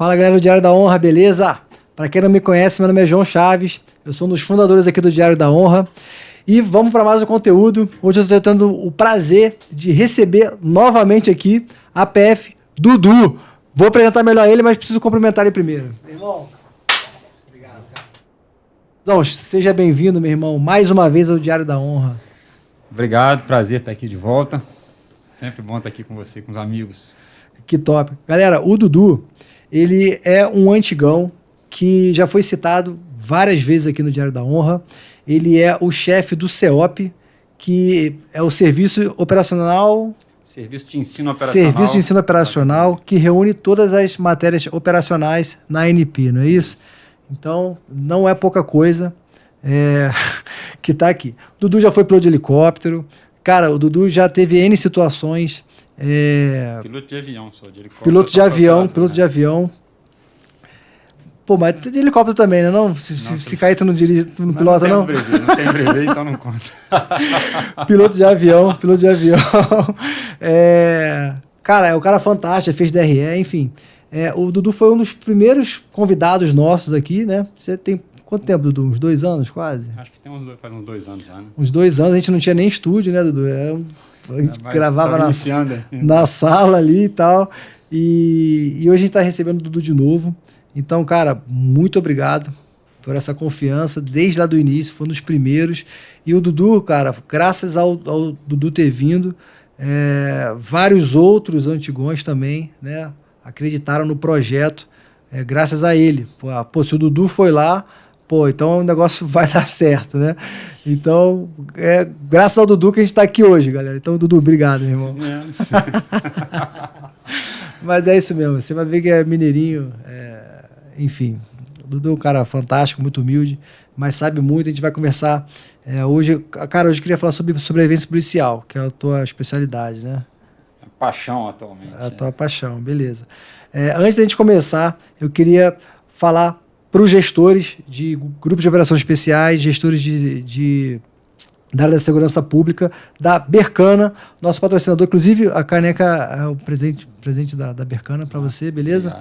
Fala galera do Diário da Honra, beleza? Para quem não me conhece, meu nome é João Chaves, eu sou um dos fundadores aqui do Diário da Honra e vamos para mais um conteúdo. Hoje eu estou tendo o prazer de receber novamente aqui a PF Dudu. Vou apresentar melhor ele, mas preciso cumprimentar ele primeiro. Meu irmão, obrigado, cara. Então, seja bem-vindo, meu irmão, mais uma vez ao Diário da Honra. Obrigado, prazer estar aqui de volta. Sempre bom estar aqui com você, com os amigos. Que top. Galera, o Dudu, ele é um antigão que já foi citado várias vezes aqui no Diário da Honra. Ele é o chefe do CEOP, que é o Serviço Operacional... Serviço de Ensino Operacional. Serviço de Ensino Operacional, que reúne todas as matérias operacionais na ANP, não é isso? Então, não é pouca coisa que está aqui. O Dudu já foi piloto de helicóptero. Cara, o Dudu já teve N situações... Piloto de avião, só de helicóptero. Piloto de avião. Pô, mas de helicóptero também, né? Não, se cair, tu não dirige, tu não pilota, não? Não tem brevet, então não conta. Piloto de avião. Cara, é um cara fantástico, fez DRE, enfim. O Dudu foi um dos primeiros convidados nossos aqui, né? Você tem quanto tempo, Dudu? Uns 2 anos, quase? Acho que faz uns 2 anos já, né? Uns 2 anos, a gente não tinha nem estúdio, né, Dudu? A gente gravava na sala ali e tal. E hoje a gente está recebendo o Dudu de novo. Então, cara, muito obrigado por essa confiança desde lá do início, foi um dos primeiros. E o Dudu, cara, graças ao Dudu ter vindo, vários outros antigões também, né, acreditaram no projeto, graças a ele. Pô, se o Dudu foi lá, pô, então o negócio vai dar certo, né? Então, graças ao Dudu que a gente está aqui hoje, galera. Então, Dudu, obrigado, meu irmão. Mas é isso mesmo, você vai ver que é mineirinho, enfim. O Dudu é um cara fantástico, muito humilde, mas sabe muito. A gente vai conversar hoje. Cara, hoje eu queria falar sobre sobrevivência policial, que é a tua especialidade, né? É paixão atualmente. É a tua paixão, beleza. Antes da gente começar, eu queria falar para os gestores de grupos de operações especiais, gestores da área da segurança pública, da Bercana, nosso patrocinador. Inclusive, a caneca é o presente da Bercana para você, beleza?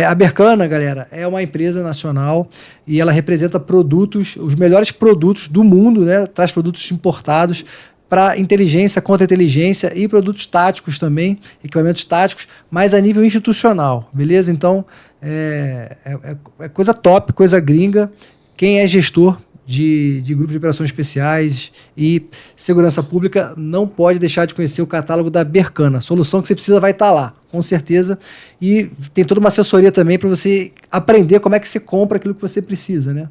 A Bercana, galera, é uma empresa nacional e ela representa produtos, os melhores produtos do mundo, né? Traz produtos importados para inteligência, contra-inteligência e produtos táticos também, equipamentos táticos, mas a nível institucional, beleza? Então, é coisa top, coisa gringa. Quem é gestor de grupos de operações especiais e segurança pública não pode deixar de conhecer o catálogo da Bercana. A solução que você precisa vai estar lá, com certeza. E tem toda uma assessoria também para você aprender como é que você compra aquilo que você precisa, né?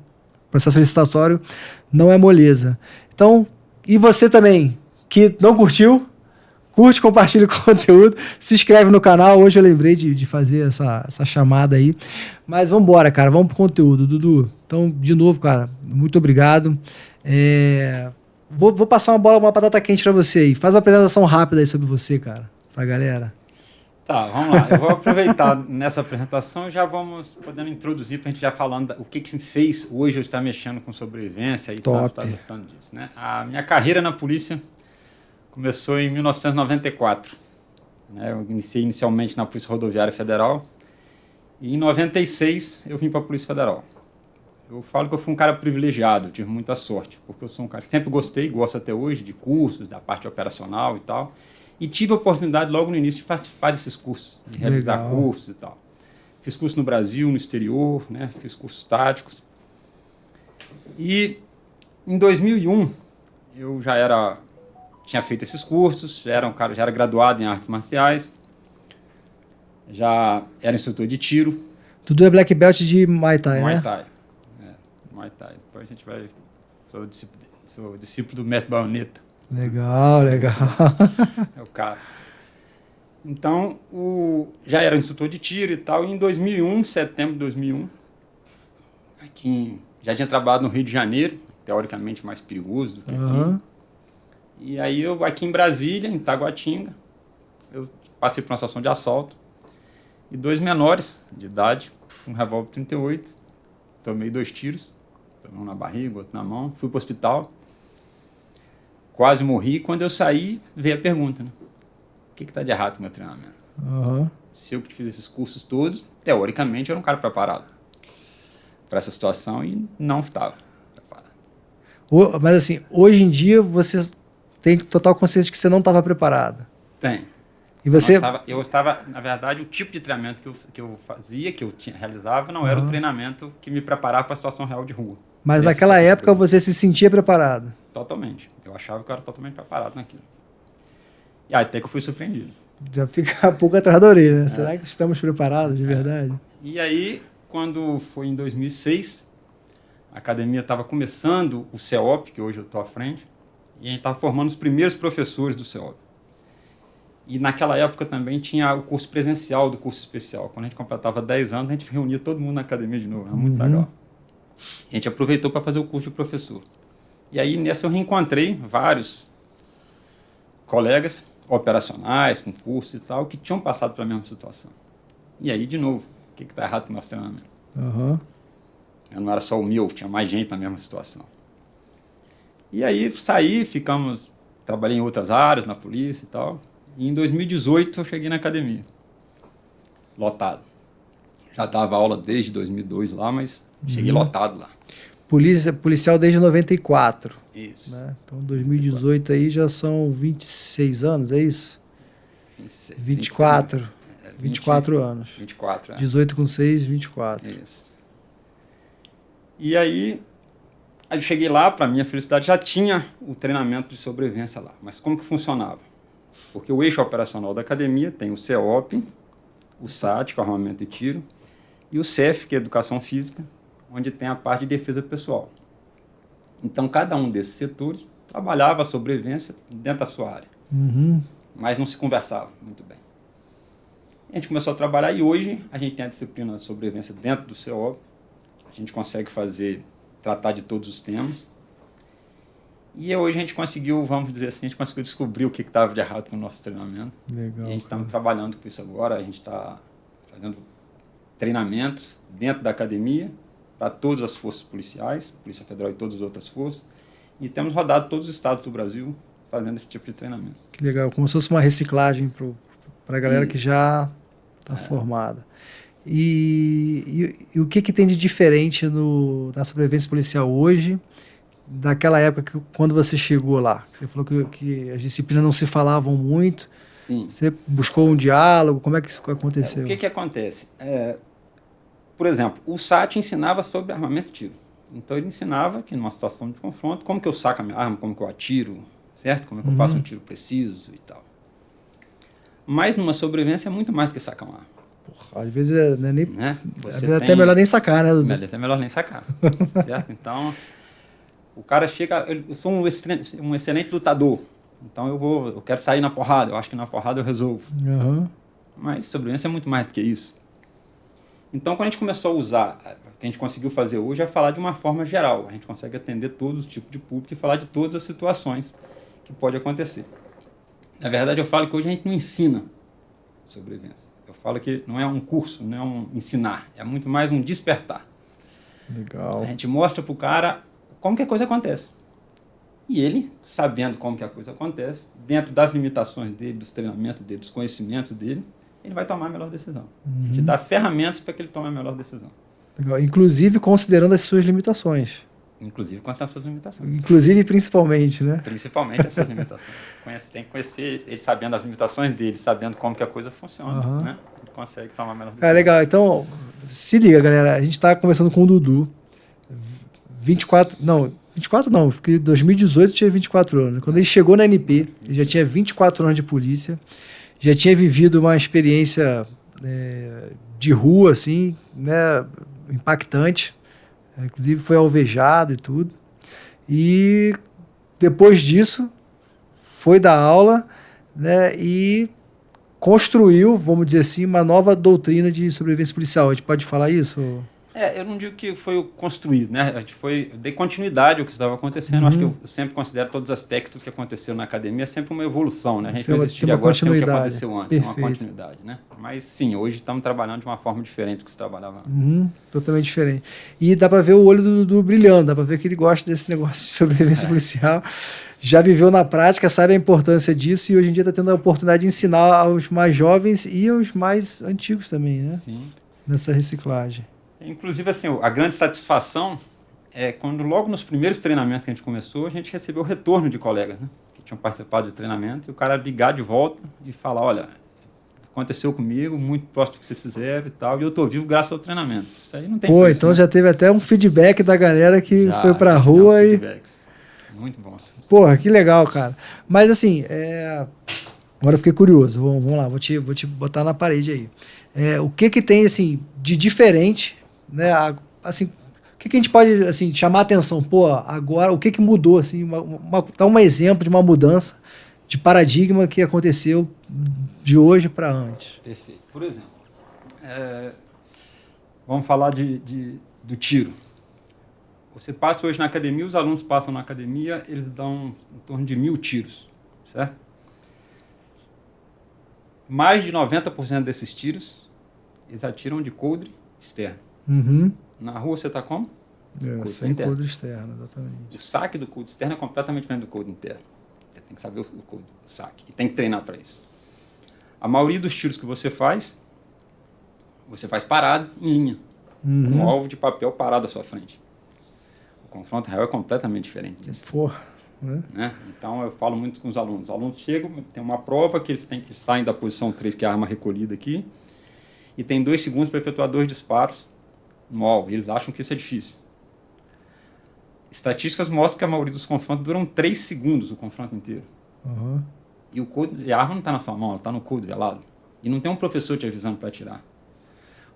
O processo licitatório não é moleza. Então, e você também, que não curtiu, curte, compartilha o conteúdo, se inscreve no canal. Hoje eu lembrei de fazer essa chamada aí. Mas vamos embora, cara. Vamos pro conteúdo, Dudu. Então, de novo, cara, muito obrigado. Vou passar uma batata quente para você aí. Faz uma apresentação rápida aí sobre você, cara, pra galera. Tá, vamos lá. Eu vou aproveitar nessa apresentação e já vamos podendo introduzir para a gente já falando o que me fez hoje eu estar mexendo com sobrevivência e estar gostando disso, né? A minha carreira na polícia começou em 1994. Né? Eu iniciei inicialmente na Polícia Rodoviária Federal e em 96 eu vim para a Polícia Federal. Eu falo que eu fui um cara privilegiado, tive muita sorte, porque eu sou um cara que sempre gostei, gosto até hoje de cursos, da parte operacional e tal. E tive a oportunidade logo no início de participar desses cursos, de realizar cursos e tal. Fiz curso no Brasil, no exterior, né? Fiz cursos táticos. E em 2001 eu tinha feito esses cursos, já era graduado em artes marciais, já era instrutor de tiro. Tudo é black belt de Muay Thai, Muay né? Thai. Muay Thai. Depois a gente vai... Sou discípulo do mestre Baioneta. Legal. É o cara. Então, já era instrutor de tiro e tal. E em 2001, setembro de 2001, já tinha trabalhado no Rio de Janeiro, teoricamente mais perigoso do que aqui. E aí, aqui em Brasília, em Taguatinga, eu passei por uma situação de assalto. E 2 menores de idade, um revólver 38, tomei 2 tiros, um na barriga, outro na mão, fui para o hospital. Quase morri. Quando eu saí, veio a pergunta, né? O que está de errado com o meu treinamento? se eu que fiz esses cursos todos, teoricamente eu era um cara preparado para essa situação e não estava preparado. Mas assim, hoje em dia você tem total consciência de que você não estava preparado. Tem. E você... Eu estava, na verdade, o tipo de treinamento que eu fazia, que eu realizava, não era o treinamento que me preparava para a situação real de rua. Mas naquela época você se sentia preparado? Totalmente. Eu achava que eu era totalmente preparado naquilo. E aí até que eu fui surpreendido. Já fica um pouco atrás da orelha, né? Será que estamos preparados de verdade? E aí, quando foi em 2006, a academia estava começando o CEOP, que hoje eu estou à frente, e a gente estava formando os primeiros professores do CEOP. E naquela época também tinha o curso presencial do curso especial. Quando a gente completava 10 anos, a gente reunia todo mundo na academia de novo. Era muito legal. A gente aproveitou para fazer o curso de professor. E aí, nessa, eu reencontrei vários colegas operacionais, com cursos e tal, que tinham passado pela mesma situação. E aí, de novo, o que está errado com o nosso treinamento? Não era só o meu, tinha mais gente na mesma situação. E aí, saí, trabalhei em outras áreas, na polícia e tal. E em 2018 eu cheguei na academia, lotado. Já dava aula desde 2002 lá, mas cheguei lotado lá. Policial desde 94. Isso. Né? Então 2018 aí já são 26 anos, é isso? 24. 24 anos. 24, 18 com 6, 24. Isso. E aí eu cheguei lá, para minha felicidade, já tinha o treinamento de sobrevivência lá. Mas como que funcionava? Porque o eixo operacional da academia tem o CEOP, o SAT, que é o armamento e tiro, e o CEF, que é educação física, onde tem a parte de defesa pessoal. Então, cada um desses setores trabalhava a sobrevivência dentro da sua área. Mas não se conversava muito bem. A gente começou a trabalhar e hoje a gente tem a disciplina de sobrevivência dentro do CEOP. A gente consegue tratar de todos os temas. E hoje a gente conseguiu, vamos dizer assim, a gente conseguiu descobrir o que estava de errado com o nosso treinamento. Legal, e a gente está trabalhando com isso agora, a gente está fazendo treinamentos dentro da academia para todas as forças policiais, Polícia Federal e todas as outras forças. E temos rodado todos os estados do Brasil fazendo esse tipo de treinamento. Que legal, como se fosse uma reciclagem para a galera que já está formada. E o que tem de diferente na sobrevivência policial hoje daquela época quando você chegou lá? Você falou que as disciplinas não se falavam muito. Sim. Você buscou um diálogo, como é que isso aconteceu? O que acontece? Por exemplo, o SAT ensinava sobre armamento e tiro. Então ele ensinava que numa situação de confronto, como que eu saco a minha arma, como que eu atiro, certo? Como que eu faço um tiro preciso e tal. Mas numa sobrevivência é muito mais do que sacar uma arma. Porra, às vezes nem... Né? Às vezes até melhor nem sacar, né, Dudu? Até melhor nem sacar, certo? Então, o cara chega... Eu sou um excelente lutador. Então eu quero sair na porrada. Eu acho que na porrada eu resolvo. Mas sobrevivência é muito mais do que isso. Então, quando a gente começou a usar, o que a gente conseguiu fazer hoje é falar de uma forma geral. A gente consegue atender todos os tipos de público e falar de todas as situações que pode acontecer. Na verdade, eu falo que hoje a gente não ensina sobrevivência. Eu falo que não é um curso, não é um ensinar. É muito mais um despertar. Legal. A gente mostra para o cara como que a coisa acontece. E ele, sabendo como que a coisa acontece, dentro das limitações dele, dos treinamentos dele, dos conhecimentos dele, ele vai tomar a melhor decisão. A gente dá ferramentas para que ele tome a melhor decisão. Legal. Inclusive considerando as suas limitações. Inclusive considerando as suas limitações. Inclusive e principalmente, né? Principalmente as suas limitações. Tem que conhecer ele sabendo as limitações dele, sabendo como que a coisa funciona, né? Ele consegue tomar a melhor decisão. Legal. Então, se liga, galera. A gente está conversando com o Dudu. 24 não, porque em 2018 tinha 24 anos. Quando ele chegou na NP, ele já tinha 24 anos de polícia. Já tinha vivido uma experiência de rua, assim, né, impactante. Inclusive foi alvejado e tudo. E depois disso, foi dar aula, né, e construiu, vamos dizer assim, uma nova doutrina de sobrevivência policial. A gente pode falar isso? Eu não digo que foi construído, né? A gente dei continuidade ao que estava acontecendo. Acho que eu sempre considero todos os aspectos que aconteceram na academia sempre uma evolução, né? A gente não existiria agora sem o que aconteceu antes. Perfeito. Uma continuidade, né? Mas sim, hoje estamos trabalhando de uma forma diferente do que se trabalhava antes. Totalmente diferente. E dá para ver o olho do Dudu brilhando, dá para ver que ele gosta desse negócio de sobrevivência policial. já viveu na prática, sabe a importância disso e hoje em dia está tendo a oportunidade de ensinar aos mais jovens e aos mais antigos também, né? Sim. Nessa reciclagem. Inclusive, assim, a grande satisfação é quando logo nos primeiros treinamentos que a gente começou, a gente recebeu o retorno de colegas, né? Que tinham participado do treinamento e o cara ligar de volta e falar, olha, aconteceu comigo, muito próximo do que vocês fizeram e tal, e eu tô vivo graças ao treinamento. Isso aí não tem preço, Então né? já teve até um feedback da galera que foi pra rua e... Muito bom. Porra, que legal, cara. Mas assim, agora eu fiquei curioso. Vamos lá, vou te botar na parede aí. O que tem, assim, de diferente, né? Assim, o que a gente pode, assim, chamar a atenção? Pô, agora, o que mudou, assim? Dá um exemplo de uma mudança de paradigma que aconteceu de hoje para antes. Perfeito. Por exemplo, vamos falar do tiro. Você passa hoje na academia, os alunos passam na academia, eles dão em torno de 1.000 tiros, certo? Mais de 90% desses tiros, eles atiram de coldre externo. Uhum. Na rua você está como? Sem coldre externo, exatamente. O saque do coldre externo é completamente diferente do coldre interno. Você tem que saber o saque e tem que treinar para isso. A maioria dos tiros que você faz parado em linha, com um alvo de papel parado à sua frente. O confronto real é completamente diferente disso. Porra, né? Então eu falo muito com os alunos. Os alunos chegam, tem uma prova que eles saem da posição 3, que é a arma recolhida aqui, e tem 2 segundos para efetuar 2 disparos no alvo. E eles acham que isso é difícil. Estatísticas mostram que a maioria dos confrontos duram 3 segundos, o confronto inteiro. Uhum. E a arma não está na sua mão, ela está no coldre velado. E não tem um professor te avisando para atirar.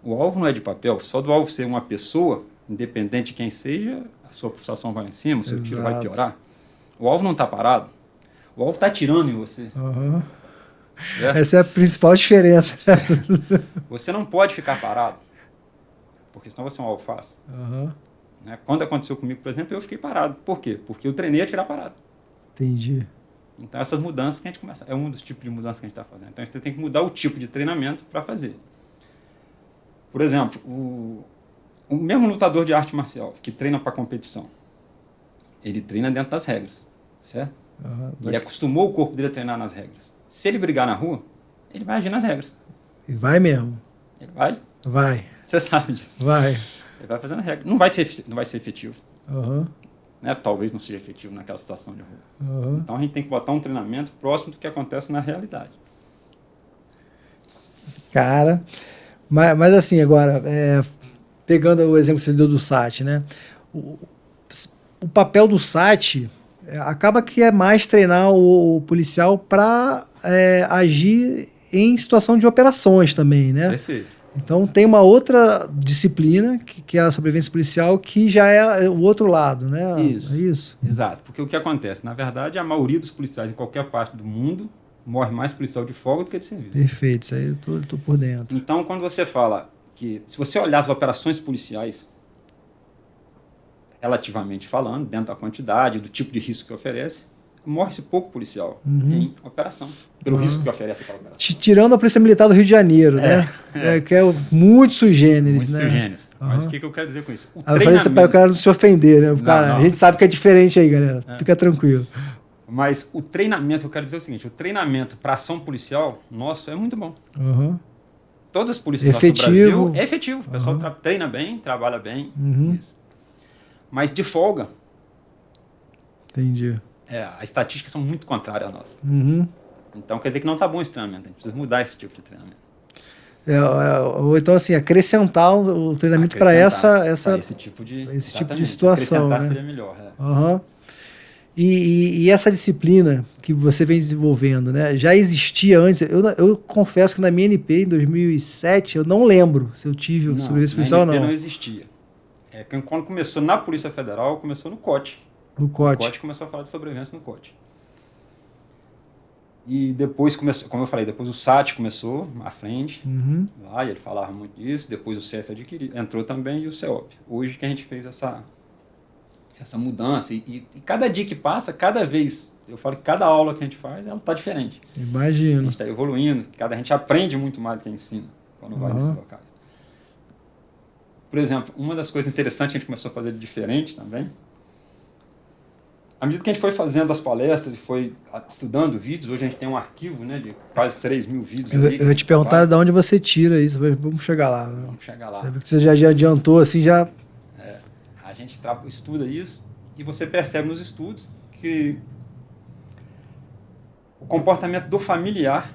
O alvo não é de papel, só do alvo ser uma pessoa, independente de quem seja, a sua pulsação vai lá em cima, o seu tiro vai piorar. O alvo não está parado, o alvo está atirando em você. Uhum. Essa é a principal diferença. Você não pode ficar parado, porque senão você é um alvo fácil. Uhum. Né? Quando aconteceu comigo, por exemplo, eu fiquei parado. Por quê? Porque eu treinei a atirar parado. Entendi. Então essas mudanças que a gente começa, é um dos tipos de mudanças que a gente está fazendo. Então você tem que mudar o tipo de treinamento para fazer. Por exemplo, o mesmo lutador de arte marcial que treina para competição, ele treina dentro das regras, certo? Uhum. Ele acostumou o corpo dele a treinar nas regras. Se ele brigar na rua, ele vai agir nas regras. E vai mesmo. Ele vai? Vai. Você sabe disso. Vai. Ele vai fazendo a regra. Não vai ser efetivo. Uhum. Né? Talvez não seja efetivo naquela situação de rua. Uhum. Então a gente tem que botar um treinamento próximo do que acontece na realidade. Cara, mas assim, agora, pegando o exemplo que você deu do SAT, né? O papel do SAT acaba que é mais treinar o policial para agir em situação de operações também, né? Perfeito. Então tem uma outra disciplina, que é a sobrevivência policial, que já é o outro lado, né? Isso. É isso? Exato. Porque o que acontece? Na verdade, a maioria dos policiais em qualquer parte do mundo morre mais policial de folga do que de serviço. Perfeito, isso aí eu tô por dentro. Então, quando você fala que, se você olhar as operações policiais, relativamente falando, dentro da quantidade, do tipo de risco que oferece, morre-se pouco policial em operação, pelo risco que oferece aquela operação. Tirando a Polícia Militar do Rio de Janeiro, né? Que é muito sui generis, muito né? sui generis. Mas o que eu quero dizer com isso? Eu falei isso para o cara não se ofender, né? Cara, a gente sabe que é diferente aí, galera. Fica tranquilo. Mas o treinamento, eu quero dizer o seguinte, o treinamento para ação policial, nosso, é muito bom. Todas as polícias do Brasil é efetivo. O pessoal treina bem, trabalha bem. Isso. Mas de folga... Entendi. As estatísticas são muito contrárias à nossa. Então quer dizer que não está bom esse treinamento. A gente precisa mudar esse tipo de treinamento. Ou então, assim, acrescentar o treinamento para esse tipo de situação. Acrescentar, né? seria melhor. E essa disciplina que você vem desenvolvendo, né, já existia antes? Eu confesso que na minha NP, em 2007, eu não lembro se eu tive o sobrevivência policial ou não. Não existia. Quando começou na Polícia Federal, começou no COT. No COT. O COT começou a falar de sobrevivência no COT. E depois começou, como eu falei, depois o SAT começou à frente, lá, e ele falava muito disso, depois o CEF entrou também e o CEOP. Hoje que a gente fez essa mudança, e cada dia que passa, cada vez, eu falo que cada aula que a gente faz, ela está diferente. Imagino. A gente está evoluindo, a gente aprende muito mais do que ensina quando vai nesses locais. Por exemplo, uma das coisas interessantes que a gente começou a fazer de diferente também, À medida que a gente foi fazendo as palestras e foi estudando vídeos, hoje a gente tem um arquivo, né, de quase 3.000 vídeos. Eu ia te perguntar de onde você tira isso, vamos chegar lá. Né? Vamos chegar lá. Você já adiantou, assim, já... A gente estuda isso e você percebe nos estudos que o comportamento do familiar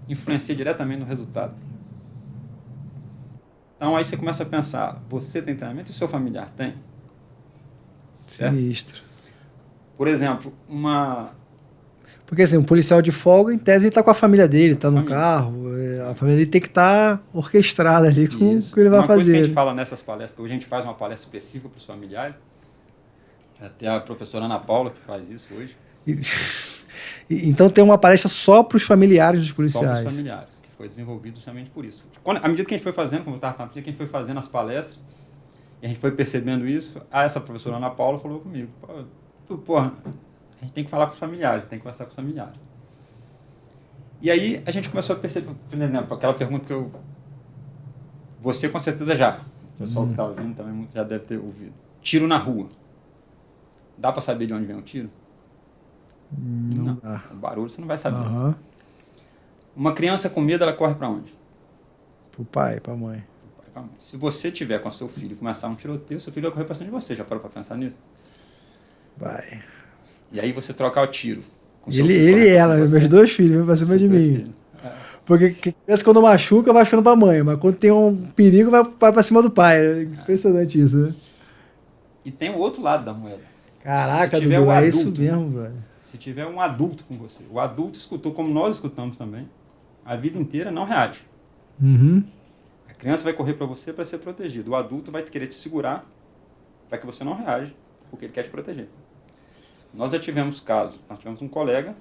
influencia diretamente no resultado. Então aí você começa a pensar, você tem treinamento e o seu familiar tem? Certo? Sinistro. Por exemplo, Porque assim, um policial de folga, em tese, ele está com a família dele, está no carro, a família dele tem que estar orquestrada ali com o que ele vai fazer. Uma coisa que a gente fala nessas palestras, hoje a gente faz uma palestra específica para os familiares, até a professora Ana Paula que faz isso hoje. Então tem uma palestra só para os familiares dos policiais. Só para os familiares, que foi desenvolvido justamente por isso. À medida que a gente foi fazendo, como eu estava falando, à medida que a gente foi fazendo as palestras, e a gente foi percebendo isso, essa professora Ana Paula falou comigo, porra, a gente tem que falar com os familiares, tem que conversar com os familiares. E aí a gente começou a perceber, por exemplo, aquela pergunta que você com certeza já, o pessoal que está ouvindo também muito já deve ter ouvido. Tiro na rua. Dá para saber de onde vem o tiro? Não dá. O barulho você não vai saber. Uma criança com medo, ela corre para onde? Pro pai, pra mãe. Se você tiver com seu filho e começar um tiroteio, seu filho vai correr para cima de você. Já parou para pensar nisso? Vai. E aí você trocar o tiro. Ele e ela, meus dois filhos, vão pra cima de mim. Porque criança quando machuca, vai achando pra mãe, mas quando tem um perigo, vai pra cima do pai. É impressionante isso, né? E tem o outro lado da moeda. Caraca, Dudu, é isso mesmo, velho. Se tiver um adulto com você, o adulto escutou como nós escutamos também, a vida inteira não reage. A criança vai correr para você para ser protegido. O adulto vai querer te segurar para que você não reage, porque ele quer te proteger. Nós já tivemos casos, nós tivemos um colega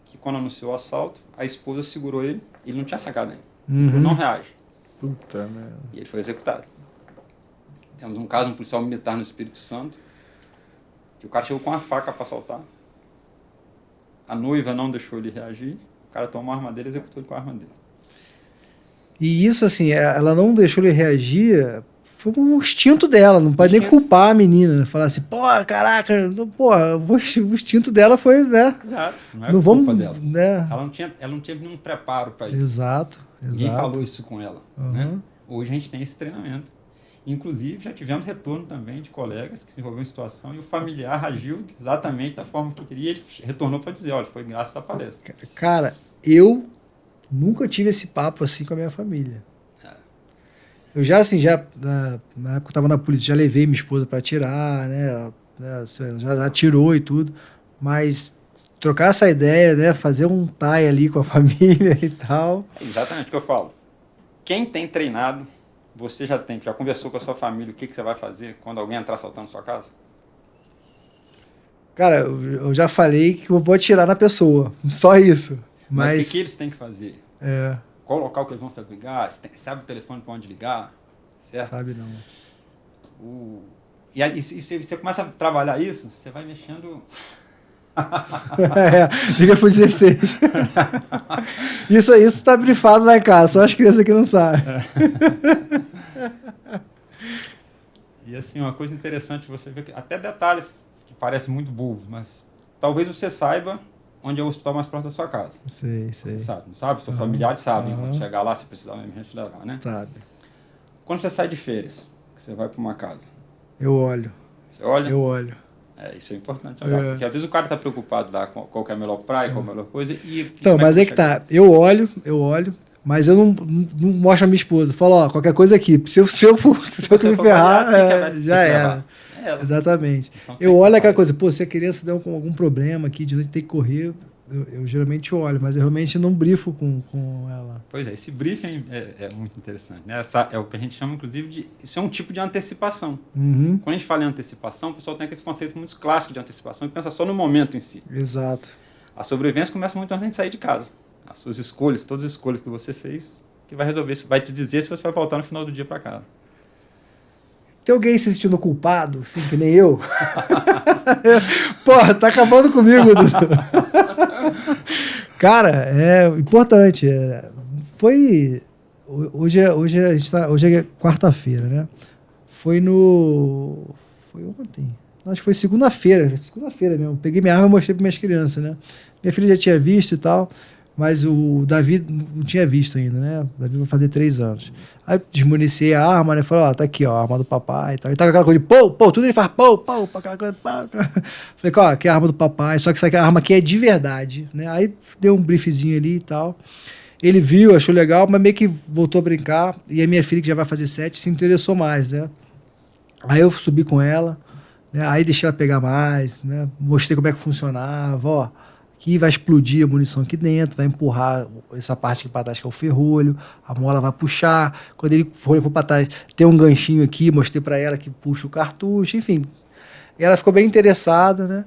que quando anunciou o assalto, a esposa segurou ele e ele não tinha sacado ainda. Ele não reage. Puta merda. E ele foi executado. Temos um caso, um policial militar no Espírito Santo, que o cara chegou com uma faca para assaltar. A noiva não deixou ele reagir, o cara tomou a arma dele e executou ele com a arma dele. E isso, assim, ela não deixou ele reagir, foi um instinto dela, não pode nem culpar a menina, falar assim, pô, caraca, o instinto dela foi, né? Exato, não é culpa dela. Né? Ela não tinha nenhum preparo para isso. Exato. Ninguém falou isso com ela. Né? Hoje a gente tem esse treinamento. Inclusive, já tivemos retorno também de colegas que se envolveram em situação e o familiar agiu exatamente da forma que queria e ele retornou para dizer, olha, foi graças à palestra. Cara, eu nunca tive esse papo assim com a minha família. Eu já, assim, na época que eu tava na polícia, já levei minha esposa para tirar, né? Já tirou e tudo, mas trocar essa ideia, né? Fazer um tie ali com a família e tal. É exatamente o que eu falo. Quem tem treinado, você já conversou com a sua família o que você vai fazer quando alguém entrar assaltando sua casa? Cara, eu já falei que eu vou atirar na pessoa, só isso. Mas o que eles têm que fazer? É. Qual local que eles vão se ligar? Sabe o telefone para onde ligar? Certo? Sabe não. E aí, se você começa a trabalhar isso, você vai mexendo... Liga pro 16. Isso tá brifado lá em casa, só as crianças que não sabem. E assim, uma coisa interessante você ver que até detalhes que parecem muito bobos, mas talvez você saiba onde é o hospital mais próximo da sua casa. Sei. Você sabe, não sabe? Seus familiares sabem. Quando chegar lá, se precisar mesmo, a gente levar, né? Sabe. Quando você sai de férias, que você vai para uma casa. Eu olho. Você olha? Eu olho. Isso é importante olhar, porque às vezes o cara está preocupado lá com qual que é a melhor praia, qual é a melhor coisa. Então, mas é que tá. Eu olho, mas eu não mostro a minha esposa. Falo, ó, qualquer coisa aqui. Se eu me ferrar, já era. Exatamente. Então, eu olho aquela coisa, pô, se a criança der algum problema aqui, de onde tem que correr, eu geralmente olho, mas eu realmente não brifo com ela. Pois é, esse briefing é muito interessante, né? É o que a gente chama, inclusive, de... Isso é um tipo de antecipação. Quando a gente fala em antecipação, o pessoal tem aquele conceito muito clássico de antecipação e pensa só no momento em si. Exato. A sobrevivência começa muito antes de sair de casa. As suas escolhas, todas as escolhas que você fez, que vai resolver, vai te dizer se você vai voltar no final do dia para casa. Tem alguém se sentindo culpado, assim, que nem eu? Porra, tá acabando comigo. Cara, é importante. Hoje é quarta-feira, né? Foi ontem. Acho que foi segunda-feira mesmo. Peguei minha arma e mostrei para minhas crianças, né? Minha filha já tinha visto e tal, mas o Davi não tinha visto ainda, né? O Davi vai fazer 3 anos. Aí eu desmuniciei a arma, né? Falei, ó, tá aqui, ó, a arma do papai e tal. Ele tá com aquela coisa de pô, tudo ele faz pô, aquela coisa, pô. Falei, ó, aqui é a arma do papai, só que essa aqui, a arma aqui é de verdade, né? Aí deu um briefzinho ali e tal. Ele viu, achou legal, mas meio que voltou a brincar. E a minha filha, que já vai fazer 7, se interessou mais, né? Aí eu subi com ela, né? Aí deixei ela pegar mais, né? Mostrei como é que funcionava, ó. Aqui vai explodir a munição aqui dentro, vai empurrar essa parte aqui para trás, que é o ferrolho, a mola vai puxar. Quando ele for para trás, tem um ganchinho aqui, mostrei para ela que puxa o cartucho, enfim. E ela ficou bem interessada, né?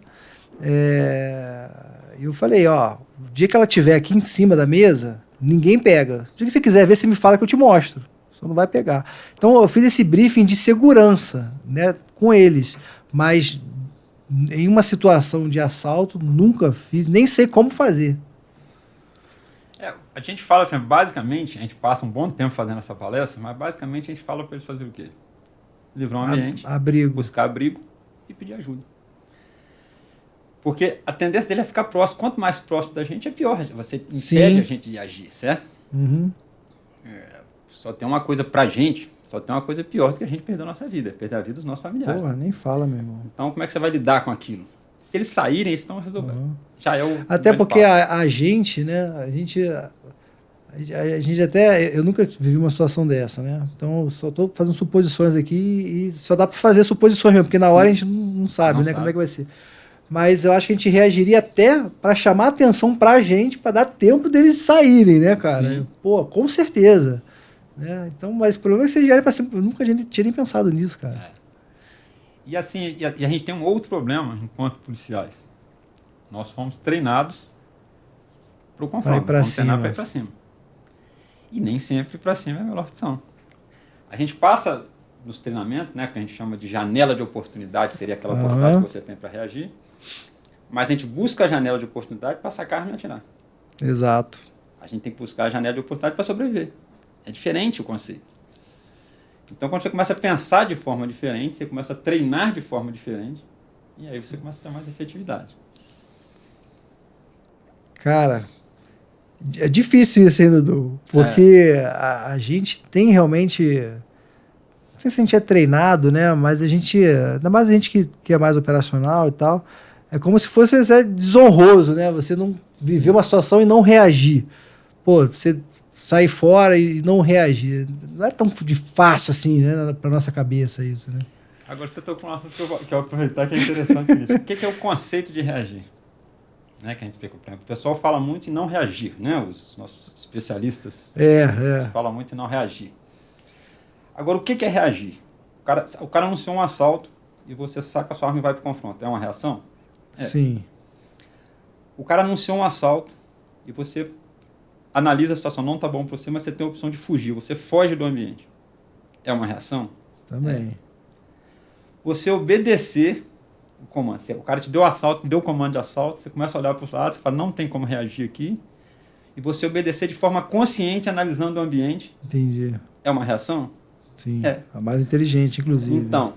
E eu falei, ó, o dia que ela estiver aqui em cima da mesa, ninguém pega. O dia que você quiser ver, você me fala que eu te mostro. Só não vai pegar. Então eu fiz esse briefing de segurança, né, com eles, mas em uma situação de assalto, nunca fiz, nem sei como fazer. A gente fala, basicamente, a gente passa um bom tempo fazendo essa palestra, mas basicamente a gente fala para eles fazer o quê? Livrar um ambiente, buscar abrigo e pedir ajuda. Porque a tendência dele é ficar próximo. Quanto mais próximo da gente, é pior. Você impede a gente de agir, certo? Uhum. Só tem uma coisa pra gente, só tem uma coisa pior do que a gente perder a nossa vida, perder a vida dos nossos familiares. Porra, nem fala, meu irmão. Então, como é que você vai lidar com aquilo? Se eles saírem, eles estão resolvendo. Uhum. Já é o até porque a gente, né? A gente até... Eu nunca vivi uma situação dessa, né? Então, eu só estou fazendo suposições aqui e só dá para fazer suposições mesmo, porque na hora a gente não sabe, né? Como é que vai ser. Mas eu acho que a gente reagiria até para chamar atenção pra gente, para dar tempo deles saírem, né, cara? Sim. Pô, com certeza. Né? Então, mas o problema é que vocês vierem para cima. Eu nunca tinha nem pensado nisso, cara. E assim, e a gente tem um outro problema enquanto policiais. Nós fomos treinados para o confronto. Vamos treinar para ir para cima. E nem sempre para cima é a melhor opção. A gente passa nos treinamentos, né, que a gente chama de janela de oportunidade, seria aquela oportunidade que você tem para reagir. Mas a gente busca a janela de oportunidade para sacar a arma e atirar. Exato. A gente tem que buscar a janela de oportunidade para sobreviver. É diferente o conceito. Então, quando você começa a pensar de forma diferente, você começa a treinar de forma diferente, e aí você começa a ter mais efetividade. Cara, é difícil isso, hein, Dudu? Porque a gente tem realmente... Não sei se a gente é treinado, né? Mas a gente... Ainda mais a gente que é mais operacional e tal, é como se fosse desonroso, né? Você não viver uma situação e não reagir. Pô, você... sair fora e não reagir. Não é tão fácil assim, né, para nossa cabeça isso, né? Agora você tocou um assunto que eu vou aproveitar, que é interessante. O que é o conceito de reagir? Né, que a gente explica, o pessoal fala muito em não reagir, né? Os nossos especialistas falam muito em não reagir. Agora, o que é reagir? O cara anunciou um assalto e você saca a sua arma e vai para o confronto. É uma reação? Sim. O cara anunciou um assalto e você analisa a situação, não está bom para você, mas você tem a opção de fugir, você foge do ambiente. É uma reação? Também. Você obedecer o comando. O cara te deu assalto, deu o comando de assalto, você começa a olhar para os lados, fala, não tem como reagir aqui, e você obedecer de forma consciente, analisando o ambiente. Entendi. É uma reação? Sim, a mais inteligente, inclusive. Então,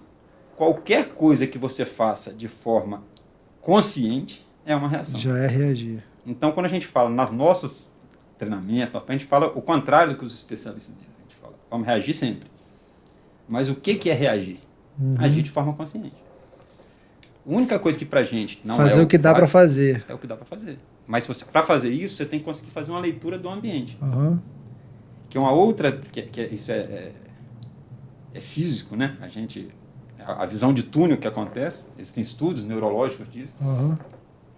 qualquer coisa que você faça de forma consciente é uma reação. Já é reagir. Então, quando a gente fala nos nossos treinamentos, a gente fala o contrário do que os especialistas dizem. A gente fala, vamos reagir sempre. Mas o que é reagir? Agir de forma consciente. A única coisa que pra gente não fazer o que dá para fazer. É o que dá para fazer. Mas para fazer isso, você tem que conseguir fazer uma leitura do ambiente. Que é uma outra... isso é físico, né? A visão de túnel que acontece, existem estudos neurológicos disso.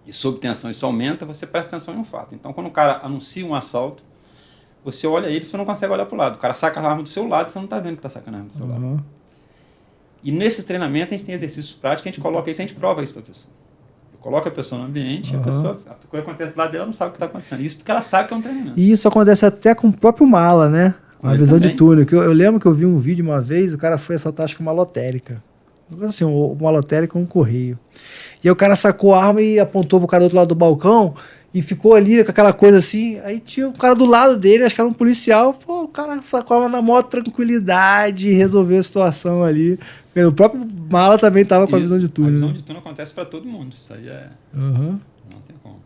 E sob tensão isso aumenta, você presta atenção em um fato. Então, quando o cara anuncia um assalto, você olha ele, você não consegue olhar para o lado. O cara saca a arma do seu lado, você não está vendo que está sacando a arma do seu lado. E nesses treinamentos, a gente tem exercícios práticos, a gente coloca isso, a gente prova isso para a pessoa. Coloca a pessoa no ambiente, a pessoa, a coisa acontece do lado dela, não sabe o que está acontecendo. Isso porque ela sabe que é um treinamento. E isso acontece até com o próprio mala, né? Com a visão também de túnel. Que eu lembro que eu vi um vídeo uma vez, o cara foi assaltar, acho que uma lotérica. Assim, uma lotérica com um correio. E aí o cara sacou a arma e apontou pro cara do outro lado do balcão e ficou ali com aquela coisa assim. Aí tinha o cara do lado dele, acho que era um policial. Pô, cara sacou na maior tranquilidade, resolveu a situação ali. O próprio Mala também tava com a visão de túnel. A visão de túnel acontece para todo mundo. Isso aí é... Não tem como.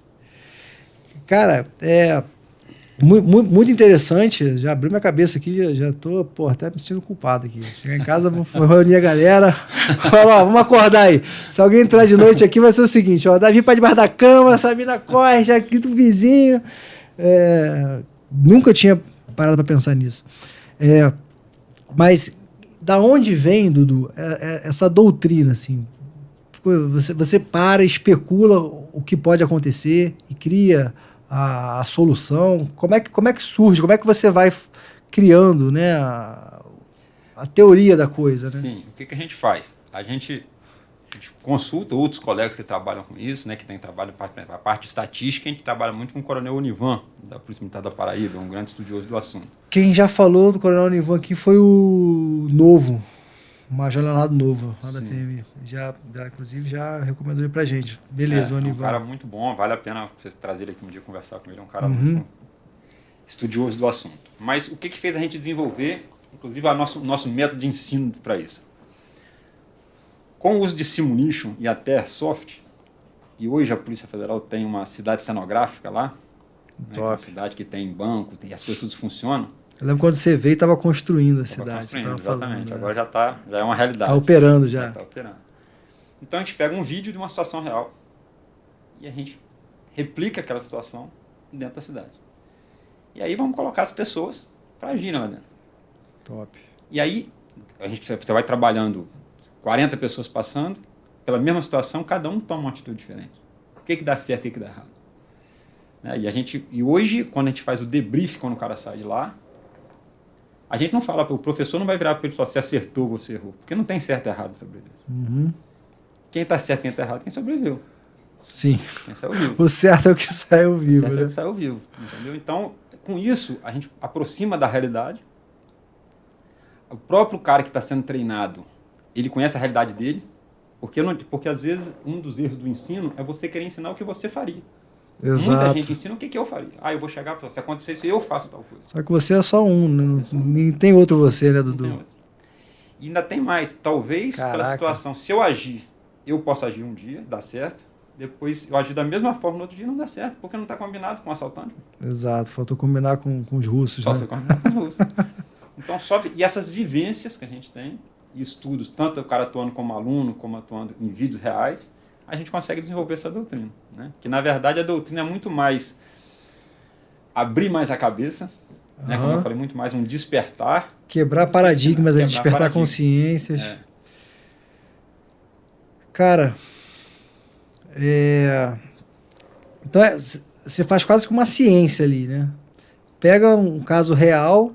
Cara, muito interessante. Já abriu minha cabeça aqui, já tô, até me sentindo culpado aqui. Chegar em casa, vou reunir a galera. Falar, ó, vamos acordar aí. Se alguém entrar de noite aqui, vai ser o seguinte, ó, Davi para debaixo da cama, Sabina corre, já aqui do vizinho. Nunca tinha parado para pensar nisso. Mas da onde vem, Dudu, essa doutrina, assim? Você para, especula o que pode acontecer e cria a solução. Como é que surge? Como é que você vai criando, né, a teoria da coisa? Né? Sim, o que a gente faz? A gente consulta outros colegas que trabalham com isso, né, que tem trabalho a parte de estatística. A gente trabalha muito com o Coronel Onivan, da Polícia Militar da Paraíba, um grande estudioso do assunto. Quem já falou do Coronel Onivan aqui foi o Novo, o Major Leonardo Novo, lá da PM. Inclusive, já recomendou ele pra gente. Beleza, o Onivan. É um cara muito bom, vale a pena você trazer ele aqui um dia conversar com ele. É um cara muito estudioso do assunto. Mas o que fez a gente desenvolver, inclusive, o nosso método de ensino para isso? Com o uso de Simunition e até Airsoft, e hoje a Polícia Federal tem uma cidade cenográfica lá, né, uma cidade que tem banco, as coisas todas funcionam. Eu lembro quando você veio e estava construindo a cidade. Construindo, exatamente. Falando, agora já é uma realidade. Está operando já. Está operando. Então a gente pega um vídeo de uma situação real e a gente replica aquela situação dentro da cidade. E aí vamos colocar as pessoas para agirem lá dentro. Top. E aí você vai trabalhando 40 pessoas passando pela mesma situação, cada um toma uma atitude diferente. O que dá certo e o que dá errado? Né? E hoje, quando a gente faz o debrief, quando o cara sai de lá, a gente não fala, o professor não vai virar para ele e falar, você acertou ou você errou. Porque não tem certo e errado na sobrevivência. Quem está certo e quem está errado, quem sobreviveu. Sim. Quem saiu vivo. O certo é o que saiu vivo. O certo é o que saiu vivo. Entendeu? Então, com isso, a gente aproxima da realidade. O próprio cara que está sendo treinado, ele conhece a realidade dele, porque às vezes um dos erros do ensino é você querer ensinar o que você faria. Exato. Muita gente ensina o que eu faria. Eu vou chegar e falar, se acontecer isso, eu faço tal coisa. Só que você é só um, nem tem outro você, né, Dudu? Não tem outro. E ainda tem mais, talvez pela situação, se eu agir, eu posso agir um dia, dá certo, depois eu agir da mesma forma no outro dia não dá certo, porque não está combinado com o assaltante. Exato, faltou combinar com os russos, Faltou combinar com os russos. Então, e essas vivências que a gente tem, e estudos, tanto o cara atuando como aluno, como atuando em vídeos reais, a gente consegue desenvolver essa doutrina. Né? Que, na verdade, a doutrina é muito mais abrir mais a cabeça, né? Como eu falei, muito mais um despertar. Quebrar paradigmas, despertar consciências. Cara, então você faz quase que uma ciência ali, né? Pega um caso real,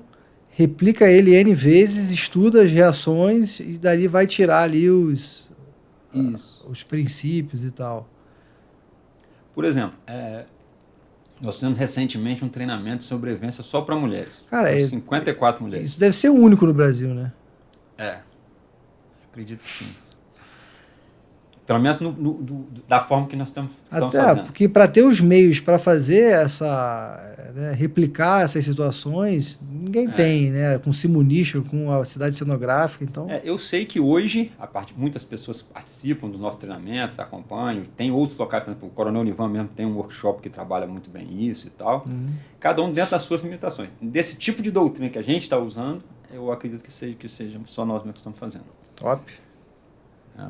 replica ele N vezes, estuda as reações e dali vai tirar ali os princípios e tal. Por exemplo, nós fizemos recentemente um treinamento de sobrevivência só para mulheres. Cara, 54 mulheres. Isso deve ser o único no Brasil, né? Acredito que sim. Pelo menos da forma que nós estamos fazendo. Porque para ter os meios para fazer replicar essas situações, ninguém tem, né? Com Simunition, com a cidade cenográfica, então... Eu sei que hoje, muitas pessoas participam dos nossos treinamentos, acompanham, tem outros locais, por exemplo, o Coronel Onivan mesmo tem um workshop que trabalha muito bem isso e tal, cada um dentro das suas limitações. Desse tipo de doutrina que a gente está usando, eu acredito que seja só nós mesmos que estamos fazendo. Top.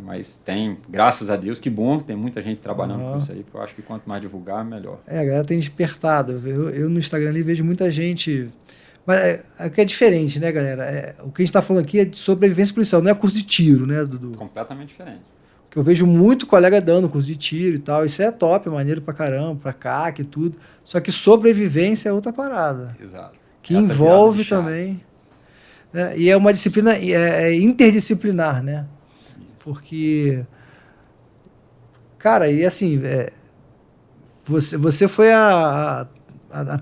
Mas tem, graças a Deus, que bom, tem muita gente trabalhando com isso aí, porque eu acho que quanto mais divulgar, melhor. A galera tem despertado. Eu no Instagram ali vejo muita gente... Mas o que é diferente, né, galera? O que a gente está falando aqui é de sobrevivência policial, não é curso de tiro, né, Dudu? Completamente diferente. Porque eu vejo muito colega dando curso de tiro e tal, isso é top, é maneiro pra caramba, pra CAC e tudo. Só que sobrevivência é outra parada. Exato. Que envolve também... Né? E é uma disciplina interdisciplinar, né? Porque, cara, e assim, você foi a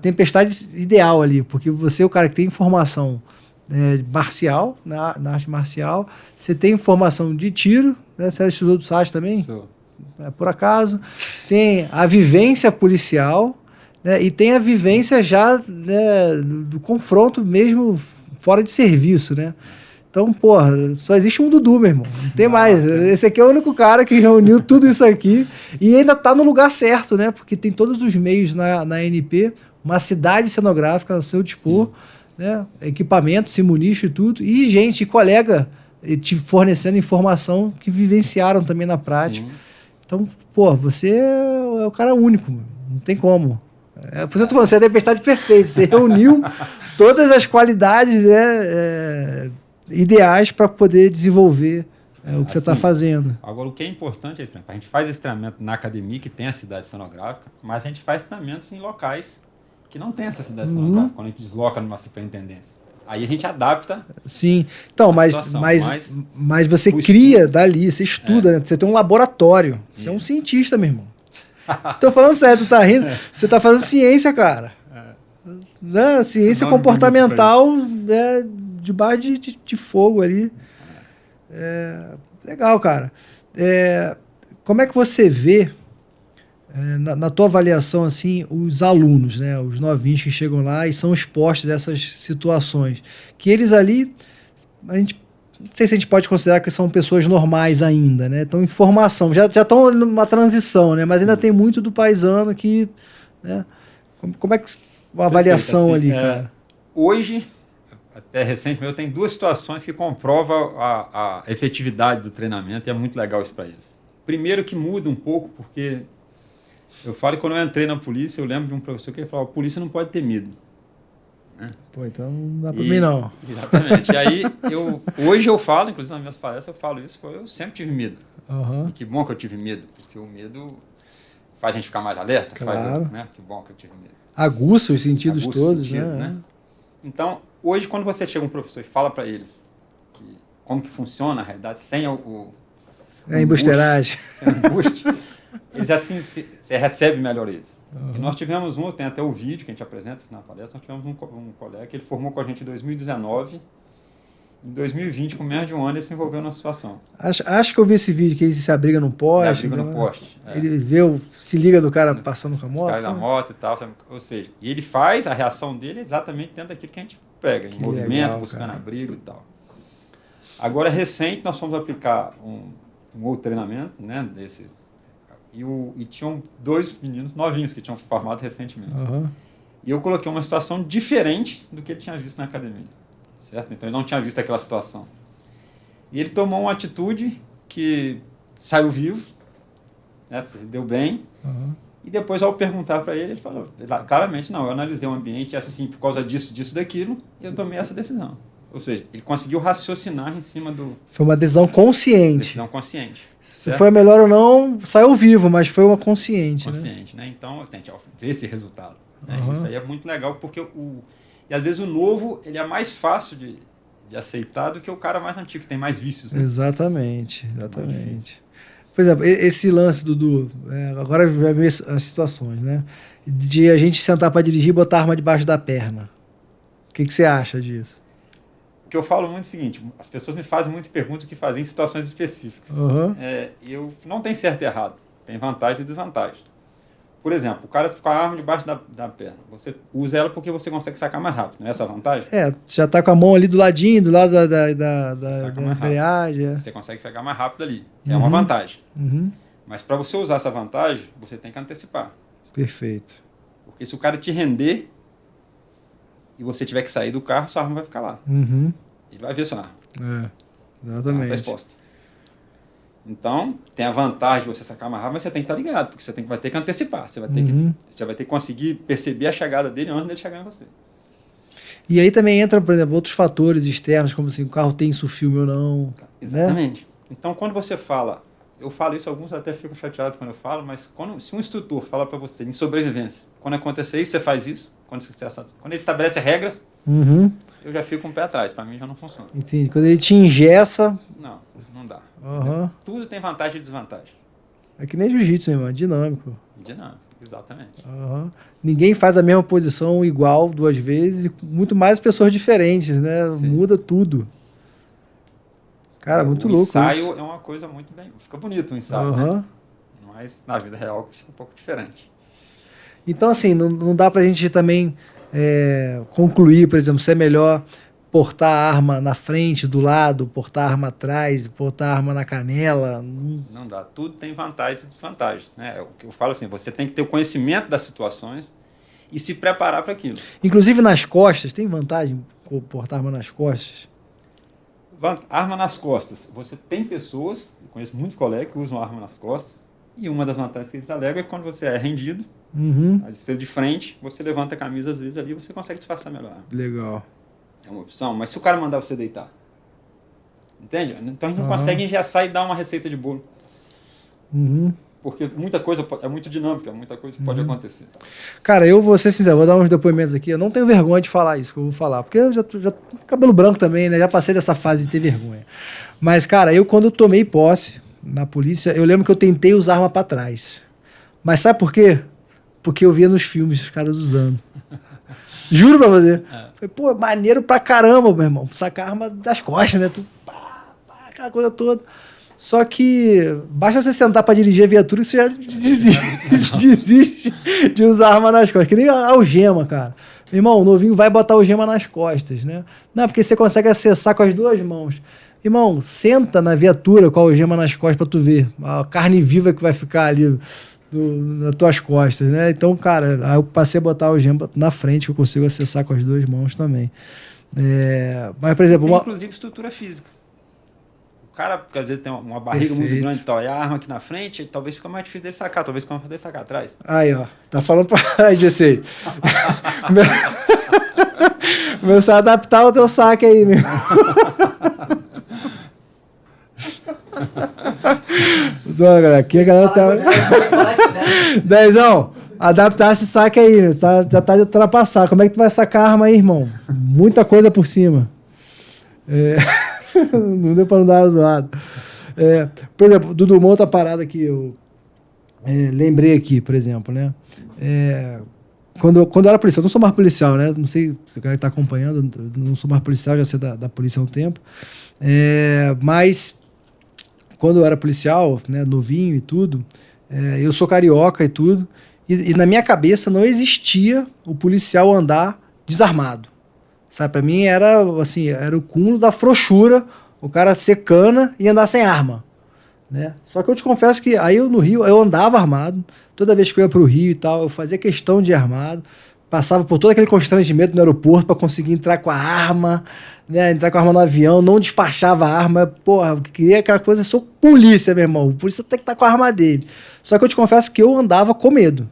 tempestade ideal ali, porque você é o cara que tem informação marcial, na arte marcial, você tem informação de tiro, né? Você estudou do SAT também? Sou. Por acaso. Tem a vivência policial, né? E tem a vivência já, né, do confronto mesmo fora de serviço, né? Então, porra, só existe um Dudu, meu irmão. Não tem mais. Esse aqui é o único cara que reuniu tudo isso aqui e ainda tá no lugar certo, né? Porque tem todos os meios na ANP, uma cidade cenográfica ao seu dispor, né? Equipamento, simunicho e tudo. E gente, colega te fornecendo informação que vivenciaram também na prática. Sim. Então, pô, você é o cara único, não tem como. Por isso eu tô falando, você é a tempestade perfeita. Você reuniu todas as qualidades, né, ideais para poder desenvolver o que você está fazendo. Agora, o que é importante é, a gente faz esse treinamento na academia, que tem a cidade cenográfica, mas a gente faz treinamentos em locais que não tem essa cidade cenográfica, quando a gente desloca numa superintendência. Aí a gente adapta. Sim. Então, mas você cria dali, você estuda, né? Você tem um laboratório. Você é um cientista, meu irmão. Tô falando sério, tu tá rindo? Você tá fazendo ciência, cara. Né? Ciência comportamental, né? Debaixo de fogo ali. Legal, cara. Como é que você vê, na tua avaliação, assim, os alunos, né? Os novinhos que chegam lá e são expostos a essas situações? Que eles ali, a gente, não sei se a gente pode considerar que são pessoas normais ainda, né? Estão em formação, já estão numa transição, né? Mas ainda tem muito do paisano que, né? Como é que uma avaliação assim, ali, cara? Hoje, até recentemente, eu tenho duas situações que comprovam a efetividade do treinamento e é muito legal isso para eles. Primeiro que muda um pouco, porque eu falo que quando eu entrei na polícia, eu lembro de um professor que falava: a polícia não pode ter medo. Pô, então não dá para mim não. Exatamente. E aí, hoje eu falo, inclusive nas minhas palestras, eu falo isso, eu sempre tive medo. Uhum. E que bom que eu tive medo, porque o medo faz a gente ficar mais alerta, claro. Que bom que eu tive medo. Aguça os sentidos todos, né? Então, hoje, quando você chega um professor e fala para eles como que funciona a realidade, sem a embusteiragem. Sem o embuste, eles assim, você recebe melhor eles. Uhum. E nós tivemos tem até o vídeo que a gente apresenta na palestra, nós tivemos um colega que ele formou com a gente em 2019, em 2020, com menos de um ano, ele se envolveu na situação. Acho que eu vi esse vídeo, que ele se abriga no poste. Abriga no poste. Ele se liga do cara passando com a moto. Os caras da moto e tal, sabe? Ou seja, e ele faz a reação dele exatamente dentro daquilo que a gente prega, em movimento, legal, buscando abrigo e tal. Agora, recente, nós fomos aplicar um outro treinamento, né, desse... E tinham dois meninos novinhos que tinham se formado recentemente. Uhum. E eu coloquei uma situação diferente do que ele tinha visto na academia. Certo? Então ele não tinha visto aquela situação. E ele tomou uma atitude que saiu vivo, né, deu bem. Uhum. E depois, ao perguntar para ele, ele falou claramente: não, eu analisei o ambiente assim, por causa disso, daquilo, e eu tomei essa decisão. Ou seja, ele conseguiu raciocinar em cima do... Foi uma decisão consciente. Decisão consciente. Se foi melhor ou não, saiu vivo, mas foi uma consciente. Consciente, né? Então, a gente vê esse resultado. Né? Isso aí é muito legal, porque e às vezes o novo ele é mais fácil de aceitar do que o cara mais antigo, que tem mais vícios. Né? Exatamente. Por exemplo, esse lance, Dudu, agora vai ver as situações, né? De a gente sentar para dirigir e botar a arma debaixo da perna. O que você acha disso? O que eu falo muito é o seguinte: as pessoas me fazem muitas perguntas que fazem em situações específicas. Uhum. Eu não tem certo e errado, tem vantagem e desvantagem. Por exemplo, o cara com a arma debaixo da perna, você usa ela porque você consegue sacar mais rápido, não é essa a vantagem? Já está com a mão ali do ladinho, do lado da embreagem. Você consegue pegar mais rápido ali, é uma vantagem. Uhum. Mas para você usar essa vantagem, você tem que antecipar. Perfeito. Porque se o cara te render e você tiver que sair do carro, sua arma vai ficar lá. Uhum. Ele vai ver sua arma. Exatamente. Está exposta. Então, tem a vantagem de você sacar mais rápido, mas você tem que estar ligado, porque você vai ter que antecipar. Você vai ter que conseguir perceber a chegada dele antes dele chegar em você. E aí também entra, por exemplo, outros fatores externos, como assim, o carro tem isso filme ou não. Exatamente. Né? Então, quando você fala, eu falo isso, alguns até ficam chateados quando eu falo, mas se um instrutor fala para você em sobrevivência, quando acontecer isso, você faz isso, quando ele estabelece regras, eu já fico com o pé atrás, para mim já não funciona. Entendi. Quando ele te engessa... Não dá. Tudo tem vantagem e desvantagem. É que nem jiu-jitsu, meu irmão, dinâmico. Dinâmico, exatamente. Ninguém faz a mesma posição igual duas vezes, e muito mais pessoas diferentes, né? Sim. Muda tudo. Cara, muito louco isso. O ensaio é uma coisa muito bem... Fica bonito o ensaio, né? Mas na vida real fica um pouco diferente. Então, assim, não dá pra gente também concluir, por exemplo, se é melhor portar a arma na frente, do lado, portar a arma atrás, portar a arma na canela. Não dá. Tudo tem vantagens e desvantagens, né? É o que eu falo assim, você tem que ter o conhecimento das situações e se preparar para aquilo. Inclusive nas costas, tem vantagem portar arma nas costas? Arma nas costas. Você tem pessoas, eu conheço muitos colegas que usam arma nas costas, e uma das vantagens que eles alegam é quando você é rendido, aí você de frente, você levanta a camisa, às vezes ali você consegue disfarçar melhor. Legal. É uma opção, mas se o cara mandar você deitar, entende? Então a gente não consegue engessar e dar uma receita de bolo. Porque muita coisa é muito dinâmica, muita coisa pode acontecer. Cara, eu vou ser sincero, vou dar uns depoimentos aqui. Eu não tenho vergonha de falar isso que eu vou falar, porque eu já cabelo branco também, né? Já passei dessa fase de ter vergonha. Mas, cara, quando eu tomei posse na polícia, eu lembro que eu tentei usar arma pra trás. Mas sabe por quê? Porque eu via nos filmes os caras usando. Juro pra você. Falei, pô, maneiro pra caramba, meu irmão. Sacar a arma das costas, né? Tu, aquela coisa toda. Só que basta você sentar pra dirigir a viatura que você já desiste de usar a arma nas costas. Que nem a algema, cara. Meu irmão, o novinho vai botar a algema nas costas, né? Não, porque você consegue acessar com as duas mãos. Irmão, senta na viatura com a algema nas costas pra tu ver. A carne viva que vai ficar ali nas tuas costas, né? Então, cara, aí eu passei a botar a algema na frente, que eu consigo acessar com as duas mãos também. Mas, por exemplo... Inclusive estrutura física. O cara, porque às vezes tem uma barriga muito grande e tal, e a arma aqui na frente, talvez fica mais difícil dele sacar, talvez fica mais difícil dele sacar atrás. Aí, ó, tá falando pra 16. Começar a adaptar o teu saque aí, meu. Aqui a galera tá... Dezão, adaptar esse saque aí, já tá de ultrapassar. Como é que tu vai sacar a arma aí, irmão? Muita coisa por cima. Não deu pra não dar uma zoada. Por exemplo, Dudu, uma outra parada que eu lembrei aqui, por exemplo, né? Quando eu era policial, eu não sou mais policial, né? Não sei se o cara está acompanhando, eu não sou mais policial, já sei da polícia há um tempo. Mas quando eu era policial, né, novinho e tudo, eu sou carioca e tudo, e na minha cabeça não existia o policial andar desarmado. Sabe, pra mim era assim, era o cúmulo da frouxura, o cara ser cana e andar sem arma, né? Só que eu te confesso que aí no Rio eu andava armado, toda vez que eu ia pro Rio e tal, eu fazia questão de ir armado, passava por todo aquele constrangimento no aeroporto para conseguir entrar com a arma, né? Entrar com a arma no avião, não despachava a arma, porra, eu queria aquela coisa, eu sou polícia, meu irmão, o polícia tem que estar com a arma dele. Só que eu te confesso que eu andava com medo.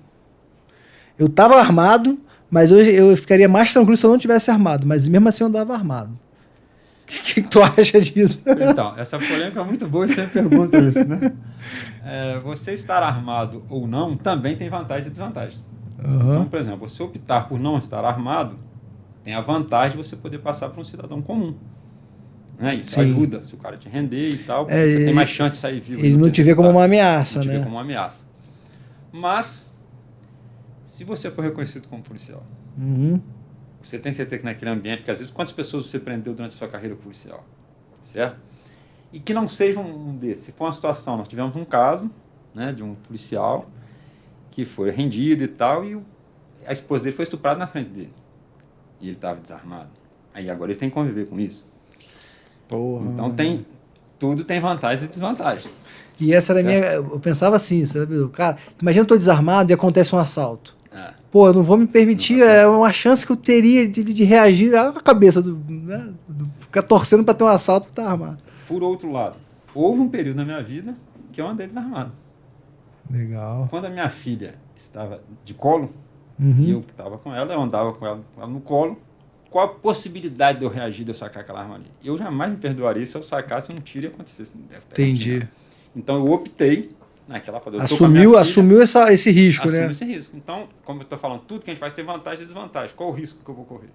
Eu tava armado, mas eu ficaria mais tranquilo se eu não tivesse armado, mas mesmo assim eu andava armado. O que tu acha disso? Então, essa polêmica é muito boa e sempre pergunta isso, né? Você estar armado ou não também tem vantagens e desvantagens. Então, por exemplo, você optar por não estar armado, tem a vantagem de você poder passar para um cidadão comum. Né? Isso ajuda, se o cara te render e tal, você tem mais chance de sair vivo. Ele não te vê como uma ameaça, né? Não te vê como uma ameaça. Mas, se você for reconhecido como policial, você tem certeza que naquele ambiente, porque às vezes quantas pessoas você prendeu durante a sua carreira policial, certo? E que não seja um desses. Se for uma situação, nós tivemos um caso, né, de um policial que foi rendido e tal, e a esposa dele foi estuprada na frente dele. E ele estava desarmado. Aí agora ele tem que conviver com isso. Porra. Então tudo tem vantagens e desvantagens. E essa era a minha... Eu pensava assim, sabe? Cara, imagina eu tô desarmado e acontece um assalto. Pô, eu não vou me permitir, é uma chance que eu teria de reagir à cabeça do ficar torcendo para ter um assalto e tá armado. Por outro lado, houve um período na minha vida que eu andei desarmado. Legal. Quando a minha filha estava de colo, e eu que estava com ela, eu andava com ela no colo, qual a possibilidade de eu reagir, de eu sacar aquela arma ali? Eu jamais me perdoaria se eu sacasse um tiro e acontecesse. Entendi. Então eu optei naquela fase. Assumiu esse risco, né? Assumiu esse risco. Então, como eu estou falando, tudo que a gente faz tem vantagem e desvantagem. Qual o risco que eu vou correr?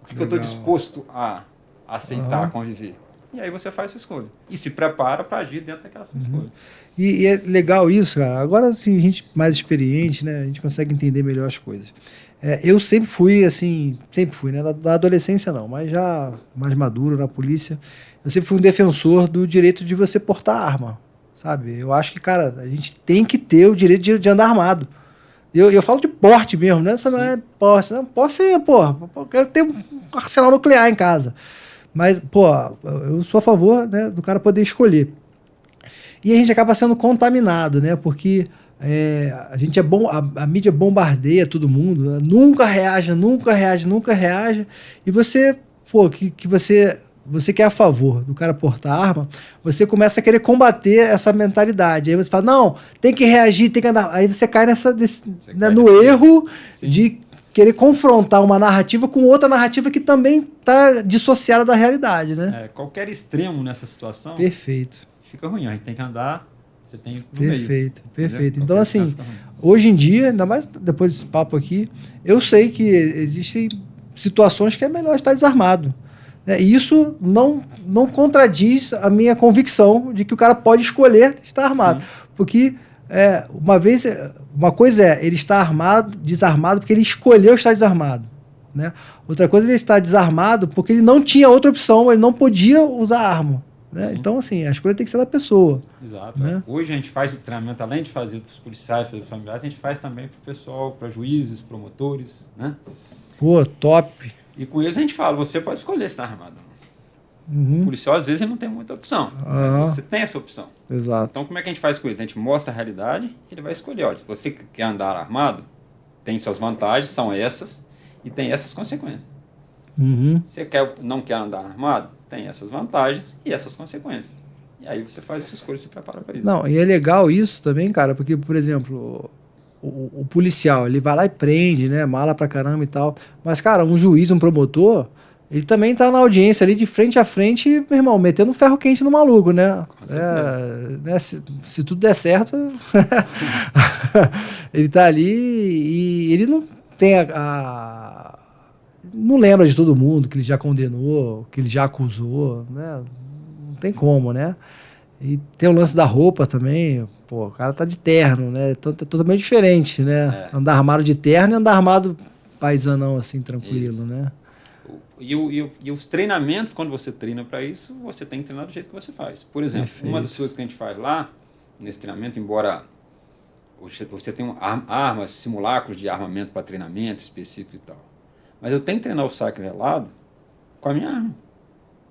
O que eu estou disposto a aceitar, a conviver? E aí você faz sua escolha. E se prepara para agir dentro daquela sua escolha. E é legal isso, cara. Agora, assim, a gente mais experiente, né? A gente consegue entender melhor as coisas. Eu sempre fui, né? Da adolescência não, mas já mais maduro na polícia, eu sempre fui um defensor do direito de você portar arma, sabe? Eu acho que, cara, a gente tem que ter o direito de andar armado. Eu falo de porte mesmo, né? Essa não é posse. Não, posse é, eu quero ter um arsenal nuclear em casa. Mas, eu sou a favor, né, do cara poder escolher. E a gente acaba sendo contaminado, né? Porque a gente a mídia bombardeia todo mundo, né? Nunca reage. E você, você que é a favor do cara portar arma, você começa a querer combater essa mentalidade. Aí você fala, não, tem que reagir, tem que andar. Aí você cai no erro de querer confrontar uma narrativa com outra narrativa que também está dissociada da realidade, né? Qualquer extremo nessa situação... Perfeito. Fica ruim, a gente tem que andar, você tem no Perfeito, meio, perfeito. Então, assim, hoje em dia, ainda mais depois desse papo aqui, eu sei que existem situações que é melhor estar desarmado. E isso não contradiz a minha convicção de que o cara pode escolher estar armado. Sim. Porque uma coisa é ele estar desarmado porque ele escolheu estar desarmado, né? Outra coisa é ele estar desarmado porque ele não tinha outra opção, ele não podia usar arma. Né? Então, assim, a escolha tem que ser da pessoa. Exato. Né? Hoje a gente faz o treinamento, além de fazer para os policiais, para os familiares, a gente faz também para o pessoal, para juízes, promotores, né? Pô, top. E com eles a gente fala, você pode escolher estar armado. Uhum. O policial, às vezes, ele não tem muita opção, mas você tem essa opção. Exato. Então, como é que a gente faz com eles? A gente mostra a realidade e ele vai escolher. Olha, se você quer andar armado, tem suas vantagens, são essas, e tem essas consequências. Uhum. Você não quer andar armado? Tem essas vantagens e essas consequências. E aí você faz essa escolha e se prepara para isso. Não, e é legal isso também, cara, porque, por exemplo, o policial, ele vai lá e prende, né, mala pra caramba e tal. Mas, cara, um juiz, um promotor, ele também tá na audiência ali de frente a frente, meu irmão, metendo um ferro quente no maluco, né? Né, se tudo der certo, ele tá ali e ele não tem não lembra de todo mundo que ele já condenou, que ele já acusou, né? Não tem como, né? E tem o lance da roupa também, o cara tá de terno, né? Então tá totalmente diferente, né? Andar armado de terno e andar armado paisanão, assim, tranquilo, isso. Né? E os treinamentos, quando você treina para isso, você tem que treinar do jeito que você faz. Por exemplo, uma das coisas que a gente faz lá, nesse treinamento, embora você tenha armas, simulacros de armamento para treinamento específico e tal, mas eu tenho que treinar o saque velado com a minha arma.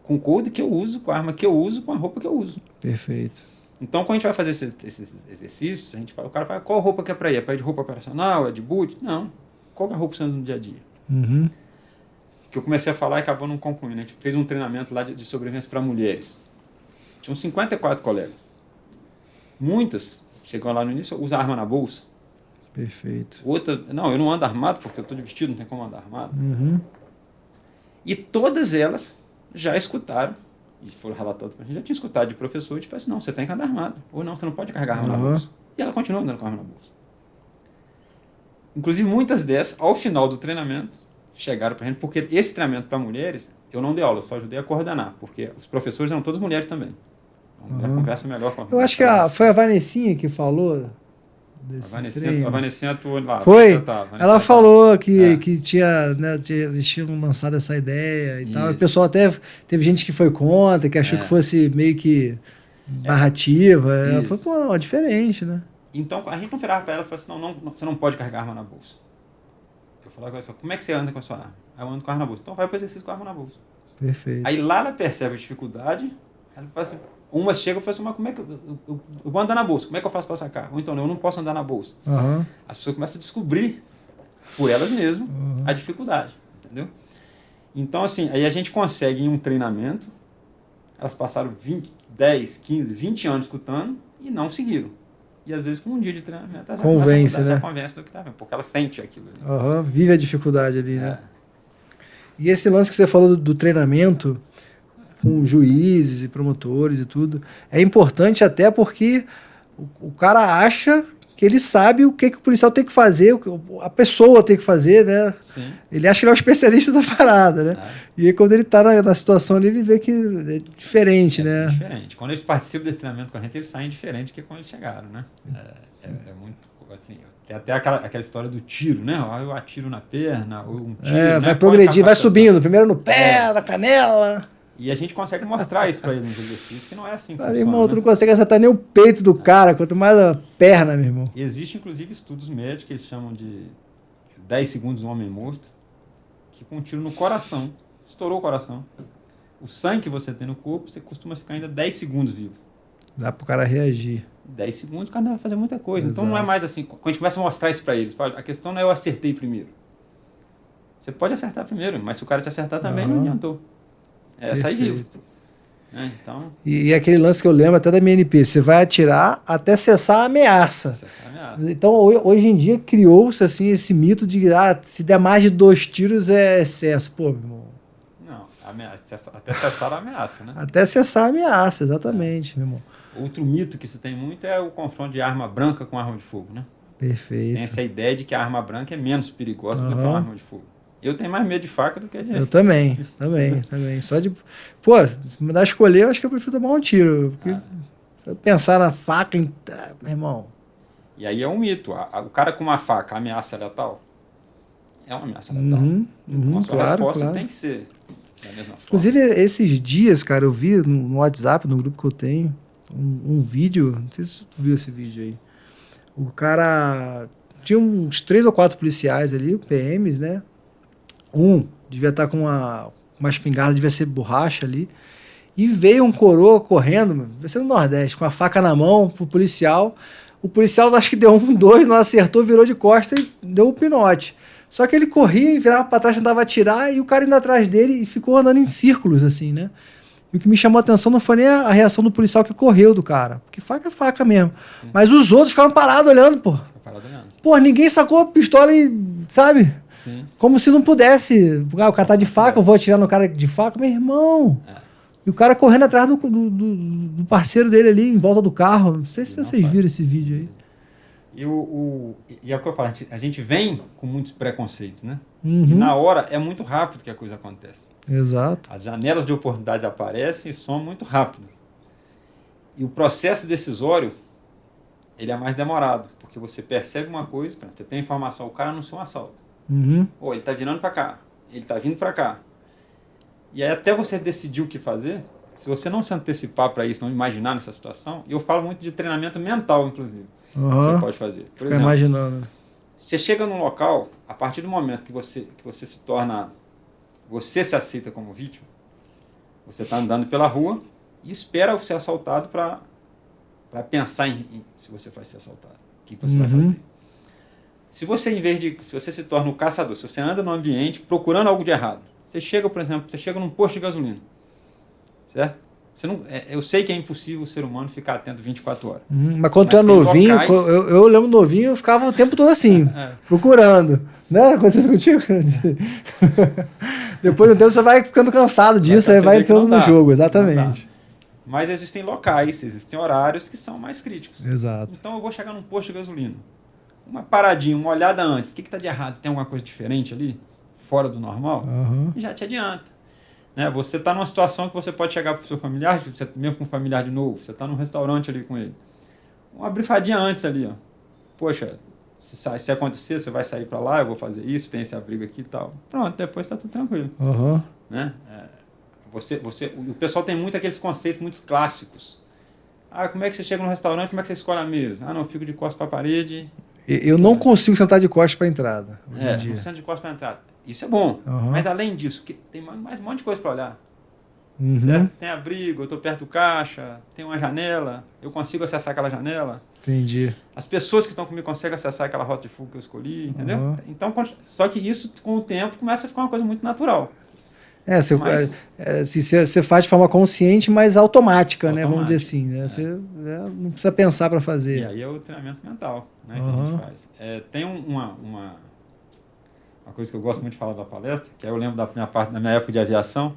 Com o code que eu uso, com a arma que eu uso, com a roupa que eu uso. Perfeito. Então, quando a gente vai fazer esses exercícios, o cara fala, qual roupa que é para ir? É para ir de roupa operacional? É de boot? Não. Qual é a roupa que você usa no dia a dia? Uhum. Que eu comecei a falar e acabou não concluindo. A gente fez um treinamento lá de sobrevivência para mulheres. Tinham 54 colegas. Muitas, chegam lá no início, usam arma na bolsa. Perfeito. Outra, não, eu não ando armado porque eu estou de vestido, não tem como andar armado. Uhum. E todas elas já escutaram, e foram relatadas para a gente, já tinha escutado de professor, tipo assim, não, você tem que andar armado. Ou não, você não pode carregar arma na bolsa. E ela continua andando com a arma na bolsa. Inclusive, muitas dessas, ao final do treinamento, chegaram para a gente, porque esse treinamento para mulheres, eu não dei aula, eu só ajudei a coordenar, porque os professores eram todas mulheres também. Então, a conversa melhor com a eu acho que foi a Vanessinha que falou desse a Vanessinha atuou lá. Foi? Ela falou que tinha, né, eles tinham lançado essa ideia e tal. O pessoal até teve gente que foi contra, que achou que fosse meio que narrativa. Ela falou, pô, não, é diferente, né? Então, a gente não virava para ela e falava assim, não, você não pode carregar arma na bolsa. Eu falava com ela, como é que você anda com a sua arma? Aí eu ando com a arma na bolsa. Então vai para o exercício com a arma na bolsa. Perfeito. Aí lá ela percebe a dificuldade, ela fala assim, uma chega e fala assim, mas como é que eu vou andar na bolsa? Como é que eu faço para sacar? Ou então, eu não posso andar na bolsa. Uhum. As pessoas começam a descobrir por elas mesmas a dificuldade, entendeu? Então, assim, aí a gente consegue em um treinamento, elas passaram 10, 15, 20 anos escutando e não seguiram. E às vezes com um dia de treinamento, ela convence, já né? convence do que está vendo, porque ela sente aquilo. Vive a dificuldade ali, né? E esse lance que você falou do treinamento com juízes e promotores e tudo, é importante até porque o cara acha que ele sabe o que o policial tem que fazer, a pessoa tem que fazer, né? Sim. Ele acha que ele é o especialista da parada, né? E aí, quando ele tá na situação ali, ele vê que é diferente, né? É diferente. Quando eles participam desse treinamento com a gente, eles saem diferente do que quando eles chegaram, né? É muito, assim, tem até aquela história do tiro, né? Eu atiro na perna, ou um tiro, né? Vai progredir, vai subindo, primeiro no pé, na canela. E a gente consegue mostrar isso para eles nos exercícios, que não é assim que Cara, funciona, irmão, tu né? não consegue acertar nem o peito do cara, quanto mais a perna, meu irmão. Existem, inclusive, estudos médicos que eles chamam de 10 segundos um homem morto, que com um tiro no coração, estourou o coração. O sangue que você tem no corpo, você costuma ficar ainda 10 segundos vivo. Dá pro cara reagir. 10 segundos, o cara vai fazer muita coisa. Exato. Então não é mais assim, quando a gente começa a mostrar isso para eles, a questão não é eu acertei primeiro. Você pode acertar primeiro, mas se o cara te acertar também, não adiantou. É sair vivo. Então... E aquele lance que eu lembro até da MNP, você vai atirar até cessar a ameaça. Então, hoje em dia, criou-se assim, esse mito de se der mais de 2 tiros é excesso. Pô, meu irmão. Não, até cessar a ameaça, né? Até cessar a ameaça, exatamente, meu irmão. Outro mito que se tem muito é o confronto de arma branca com arma de fogo, né? Perfeito. Tem essa ideia de que a arma branca é menos perigosa do que uma arma de fogo. Eu tenho mais medo de faca do que de... Eu também. Só de... Pô, se me dar a escolher, eu acho que eu prefiro tomar um tiro. Porque se eu pensar na faca, meu irmão... E aí é um mito. O cara com uma faca, a ameaça é letal? É uma ameaça letal. Então a sua resposta tem que ser da mesma forma. Inclusive, esses dias, cara, eu vi no WhatsApp, no grupo que eu tenho, um vídeo, não sei se tu viu esse vídeo aí. O cara... Tinha uns 3 ou 4 policiais ali, PMs, né? Um devia estar com uma espingarda, devia ser borracha ali. E veio um coroa correndo, devia ser no Nordeste, com a faca na mão pro policial. O policial acho que deu 1, 2, não acertou, virou de costa e deu um pinote. Só que ele corria e virava para trás, tentava atirar, e o cara indo atrás dele e ficou andando em círculos, assim, né? E o que me chamou a atenção não foi nem a reação do policial que correu do cara. Porque faca é faca mesmo. Sim. Mas os outros ficaram parados olhando, pô. Pô, ninguém sacou a pistola e, sabe? Sim. Como se não pudesse. O cara tá de faca, eu vou atirar no cara de faca. Meu irmão. E o cara correndo atrás do parceiro dele ali, em volta do carro. Não sei se vocês viram esse vídeo aí. E é o que eu falo, a gente vem com muitos preconceitos, né? Uhum. E na hora é muito rápido que a coisa acontece. Exato. As janelas de oportunidade aparecem e são muito rápido. E o processo decisório, ele é mais demorado, porque você percebe uma coisa, você tem informação, o cara anunciou um assalto. Uhum. Ou ele está virando para cá, ele está vindo para cá. E aí até você decidir o que fazer, se você não se antecipar para isso, não imaginar nessa situação, e eu falo muito de treinamento mental, inclusive, que você pode fazer. Por exemplo, imaginando. Você chega num local, a partir do momento que você se torna, você se aceita como vítima, você está andando pela rua e espera ser assaltado para pensar em se você vai ser assaltado, o que você vai fazer. Se você, se você se torna um caçador, se você anda no ambiente procurando algo de errado, você chega, por exemplo, num posto de gasolina, certo? Você não, eu sei que é impossível o ser humano ficar atento 24 horas. Mas quando tu é novinho, locais... eu lembro novinho, eu ficava o tempo todo assim, procurando. Né? Aconteceu isso contigo? Depois do tempo você vai ficando cansado disso, aí vai entrando no jogo, exatamente. Mas existem locais, existem horários que são mais críticos. Exato. Então eu vou chegar num posto de gasolina. Uma paradinha, uma olhada antes. O que está de errado? Tem alguma coisa diferente ali? Fora do normal? E já te adianta. Né? Você está numa situação que você pode chegar para o seu familiar, você, mesmo com um familiar de novo, você está num restaurante ali com ele. Uma brifadinha antes ali. Ó. Poxa, se acontecer, você vai sair para lá, eu vou fazer isso, tem esse abrigo aqui e tal. Pronto, depois está tudo tranquilo. Né? O pessoal tem muito aqueles conceitos muito clássicos. Ah, como é que você chega num restaurante, como é que você escolhe a mesa? Ah, não, eu fico de costas para a parede. Eu não consigo sentar de costas para a entrada. Não sento de costas para a entrada. Isso é bom. Mas além disso, tem mais um monte de coisa para olhar. Certo? Tem abrigo, eu estou perto do caixa, tem uma janela, eu consigo acessar aquela janela. Entendi. As pessoas que estão comigo conseguem acessar aquela rota de fuga que eu escolhi, entendeu? Então, só que isso, com o tempo, começa a ficar uma coisa muito natural. Você faz de forma consciente, mas automática, né? Vamos dizer assim. Né? Você não precisa pensar para fazer. E aí é o treinamento mental, né, que a gente faz. Tem uma coisa que eu gosto muito de falar da palestra, que eu lembro da minha época de aviação,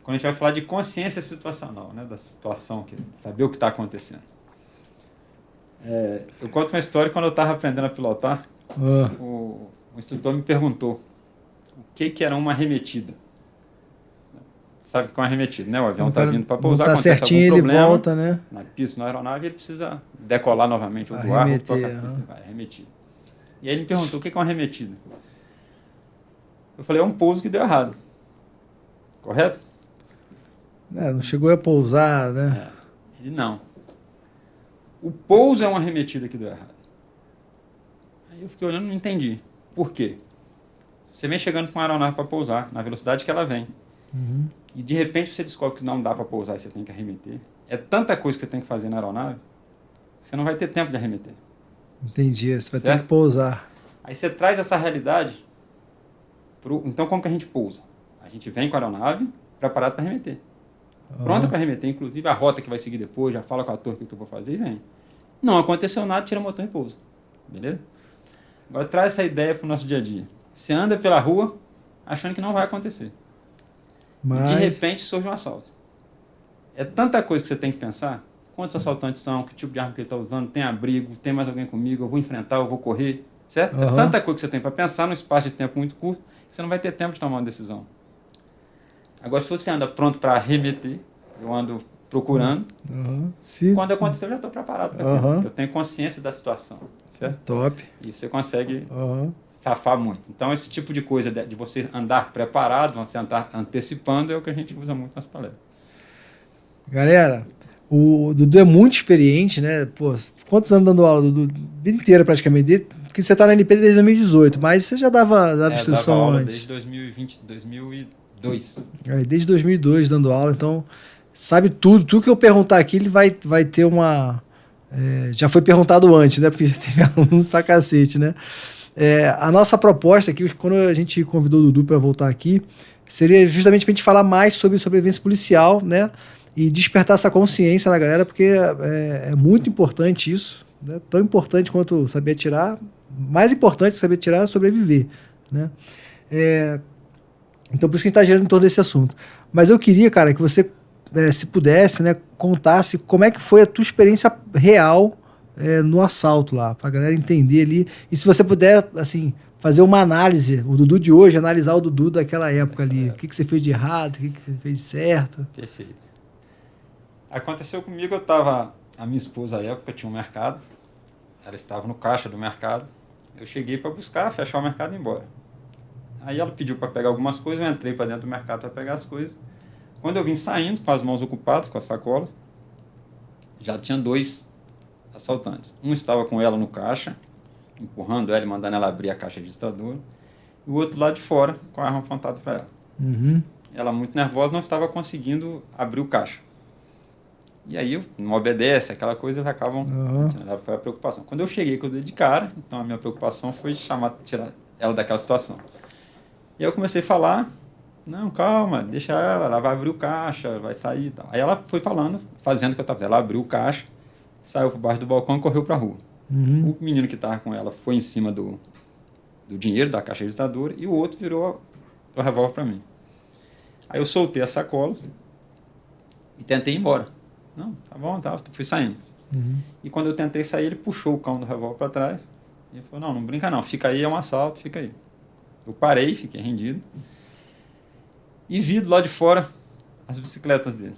quando a gente vai falar de consciência situacional, né, da situação, saber o que está acontecendo. Eu conto uma história. Quando eu estava aprendendo a pilotar, o instrutor me perguntou o que era uma arremetida. Sabe o que é uma arremetida, né? O avião está vindo para pousar, acontece certinho, algum problema, ele volta, né? Na pista, na aeronave, ele precisa decolar novamente, ou voar, ou tocar a pista, vai, arremetida. E aí ele me perguntou o que é uma arremetida. Eu falei, é um pouso que deu errado. Correto? Não chegou a pousar, né? Ele não. O pouso é uma arremetida que deu errado. Aí eu fiquei olhando e não entendi. Por quê? Você vem chegando com a aeronave para pousar, na velocidade que ela vem. E de repente você descobre que não dá para pousar e você tem que arremeter. É tanta coisa que você tem que fazer na aeronave, que você não vai ter tempo de arremeter. Entendi, você vai ter que pousar. Aí você traz essa realidade. Então como que a gente pousa? A gente vem com a aeronave preparado para arremeter. Pronta para arremeter, inclusive a rota que vai seguir depois, já fala com a torre o que eu vou fazer e vem. Não aconteceu nada, tira o motor e pousa. Beleza? Agora traz essa ideia para o nosso dia a dia. Você anda pela rua achando que não vai acontecer. Mas... E de repente surge um assalto. É tanta coisa que você tem que pensar. Quantos assaltantes são, que tipo de arma que ele está usando, tem abrigo, tem mais alguém comigo, eu vou enfrentar, eu vou correr. Certo? É tanta coisa que você tem para pensar num espaço de tempo muito curto, que você não vai ter tempo de tomar uma decisão. Agora, se você anda pronto para arremeter, eu ando procurando, quando acontecer eu já estou preparado para aquilo. Eu tenho consciência da situação. Certo? Top. E você consegue safar muito. Então, esse tipo de coisa de você andar preparado, você andar antecipando, é o que a gente usa muito nas palestras. Galera, o Dudu é muito experiente, né? Pô, quantos anos dando aula, Dudu? Vida inteira praticamente. Porque você está na NP desde 2018, mas você já dava instrução dava aula antes. Desde 2002. Desde 2002 dando aula, então sabe tudo. Tudo que eu perguntar aqui, ele vai ter uma... já foi perguntado antes, né? Porque já teve aluno pra cacete, né? A nossa proposta aqui, quando a gente convidou o Dudu para voltar aqui, seria justamente para a gente falar mais sobre sobrevivência policial, né? E despertar essa consciência na galera, porque é muito importante isso, né? Tão importante quanto saber atirar, mais importante que saber atirar é sobreviver, né? Então, por isso que a gente está girando em torno desse assunto. Mas eu queria, cara, que você, se pudesse, né, contasse como é que foi a tua experiência real no assalto lá, para a galera entender ali. E se você puder, assim, fazer uma análise, o Dudu de hoje, analisar o Dudu daquela época ali. O que você fez de errado, o que você fez de certo. Perfeito. Aconteceu comigo, a minha esposa à época tinha um mercado, ela estava no caixa do mercado, eu cheguei para buscar, fechar o mercado e ir embora. Aí ela pediu para pegar algumas coisas, eu entrei para dentro do mercado para pegar as coisas. Quando eu vim saindo, com as mãos ocupadas, com as sacolas, já tinha 2 assaltantes. Um estava com ela no caixa, empurrando ela e mandando ela abrir a caixa registradora, e o outro lá de fora, com a arma apontada para ela. Ela, muito nervosa, não estava conseguindo abrir o caixa. E aí, não obedece, aquela coisa, eles acabam... Foi a preocupação. Quando eu cheguei com o dedo de cara, então a minha preocupação foi tirar ela daquela situação. E aí eu comecei a falar, não, calma, deixa ela vai abrir o caixa, vai sair e tal. Aí ela foi falando, fazendo o que eu estava fazendo. Ela abriu o caixa, saiu por baixo do balcão e correu para a rua. O menino que estava com ela foi em cima do dinheiro, da caixa registradora, e o outro virou o revólver para mim. Aí eu soltei a sacola e tentei ir embora. Não, tá bom, fui saindo. E quando eu tentei sair, ele puxou o cão do revólver para trás e falou, não brinca não, fica aí, é um assalto, fica aí. Eu parei, fiquei rendido e vi do lado de fora as bicicletas dele.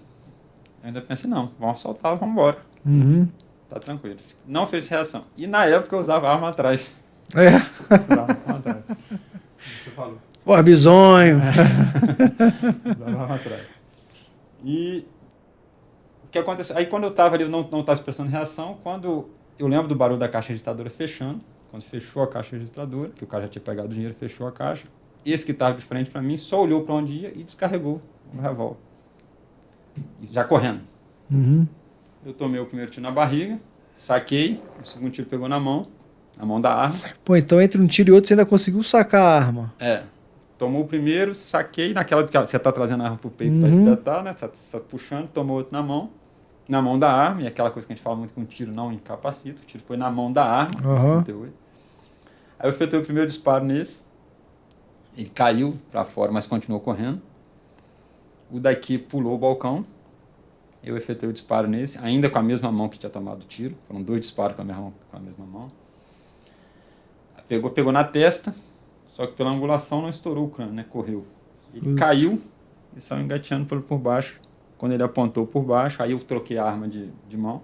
Eu ainda pensei, não, vamos assaltar, vamos embora. Tá tranquilo. Não fez reação. E na época eu usava arma atrás. Usava arma atrás. Você falou. Pô, bizonho. Usava arma atrás. E o que aconteceu? Aí quando eu estava ali, eu não estava prestando reação, quando eu lembro do barulho da caixa registradora fechando, quando fechou a caixa registradora, que o cara já tinha pegado o dinheiro, fechou a caixa, esse que estava de frente para mim só olhou para onde ia e descarregou o revólver. Já correndo. Eu tomei o primeiro tiro na barriga, saquei, o segundo tiro pegou na mão da arma. Pô, então entre um tiro e outro você ainda conseguiu sacar a arma. Tomou o primeiro, saquei, naquela que você está trazendo a arma pro peito para espetar, né? Tá puxando, tomou outro na mão da arma, e aquela coisa que a gente fala muito que um tiro não incapacita, o tiro foi na mão da arma, 38. Aí eu efetuei o primeiro disparo nele, ele caiu para fora, mas continuou correndo. O daqui pulou o balcão, eu efetuei o disparo nesse, ainda com a mesma mão que tinha tomado o tiro, foram 2 disparos com a mesma mão. Pegou na testa, só que pela angulação não estourou o crânio, né? Correu. Ele caiu e saiu engateando por baixo. Quando ele apontou por baixo, aí eu troquei a arma de mão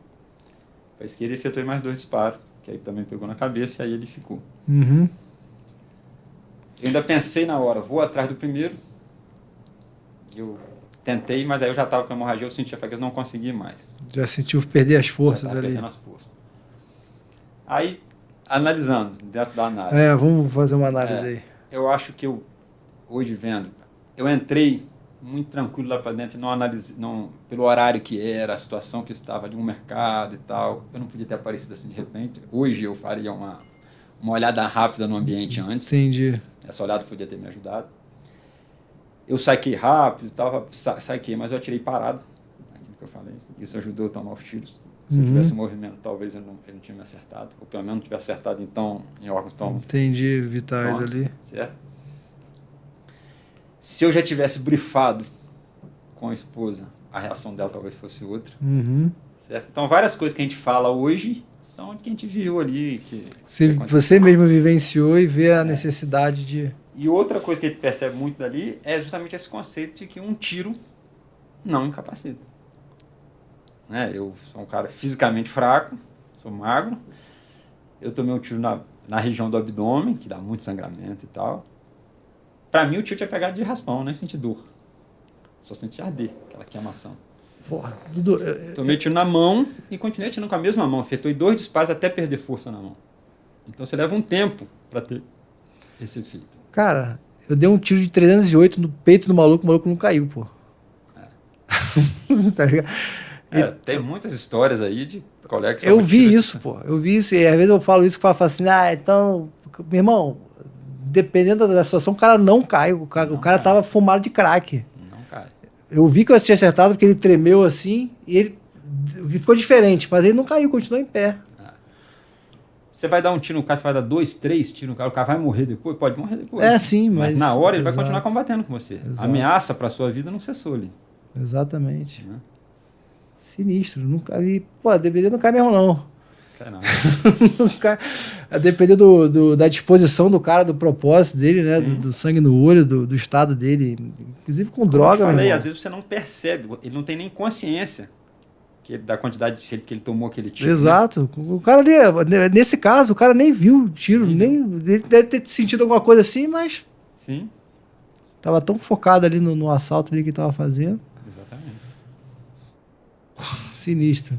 para a esquerda e efetuei mais 2 disparos, que aí também pegou na cabeça e aí ele ficou. Eu ainda pensei na hora, vou atrás do primeiro. Eu tentei, mas aí eu já estava com hemorragia, eu sentia que eu não consegui mais. Já sentiu perder as forças ali. Perdendo as forças. Aí, analisando, dentro da análise. Vamos fazer uma análise aí. Eu acho que hoje vendo, eu entrei muito tranquilo lá para dentro, não analisei, pelo horário que era, a situação que estava ali, um mercado e tal. Eu não podia ter aparecido assim de repente. Hoje eu faria uma olhada rápida no ambiente antes. Entendi. Essa olhada podia ter me ajudado. Eu saquei rápido, saquei, mas eu atirei parado. Aquilo que eu falei. Isso ajudou a tomar os tiros. Se eu tivesse movimento, talvez ele não tinha me acertado. Ou pelo menos não tivesse acertado então, em órgãos tão... Entendi, vitais ali. Certo? Se eu já tivesse brifado com a esposa, a reação dela talvez fosse outra. Certo? Então, várias coisas que a gente fala hoje são de que a gente viu ali. Você mesmo vivenciou e vê a necessidade de... E outra coisa que a gente percebe muito dali é justamente esse conceito de que um tiro não incapacita. Né? Eu sou um cara fisicamente fraco, sou magro, eu tomei um tiro na região do abdômen, que dá muito sangramento e tal. Pra mim, o tiro tinha pegado de raspão, nem senti dor. Só senti arder, aquela queimação. Porra, Dudu... Tomei tiro na mão e continuei atirando com a mesma mão. Efetuei 2 disparos até perder força na mão. Então, você leva um tempo pra ter esse efeito. Cara, eu dei um tiro de 308 no peito do maluco, o maluco não caiu, pô. Tá ligado? Tem muitas histórias aí de colegas... Eu vi isso, pô. Eu vi isso. E às vezes eu falo isso e falo assim, então... Meu irmão, dependendo da situação, o cara não cai. O cara tava fumado de crack. Não cai. Eu vi que eu tinha acertado porque ele tremeu assim e ele ficou diferente, mas ele não caiu, continuou em pé. Você vai dar um tiro no cara, você vai dar 2, 3 tiros no cara, o cara vai morrer depois? Pode morrer depois. Sim, mas na hora ele vai continuar combatendo com você. Exato. A ameaça para sua vida não cessou ali. Exatamente. Né? Sinistro. Deveria não cair mesmo, não. Cai não. A depender da disposição do cara, do propósito dele, né? Do sangue no olho, do estado dele. Inclusive com droga, eu falei, meu às vezes você não percebe, ele não tem nem consciência da quantidade de sede que ele tomou aquele tiro. Exato. Né? O cara ali, nesse caso, o cara nem viu o tiro, ele deve ter sentido alguma coisa assim, mas... Sim. Tava tão focado ali no assalto ali que tava fazendo. Exatamente. Sinistro.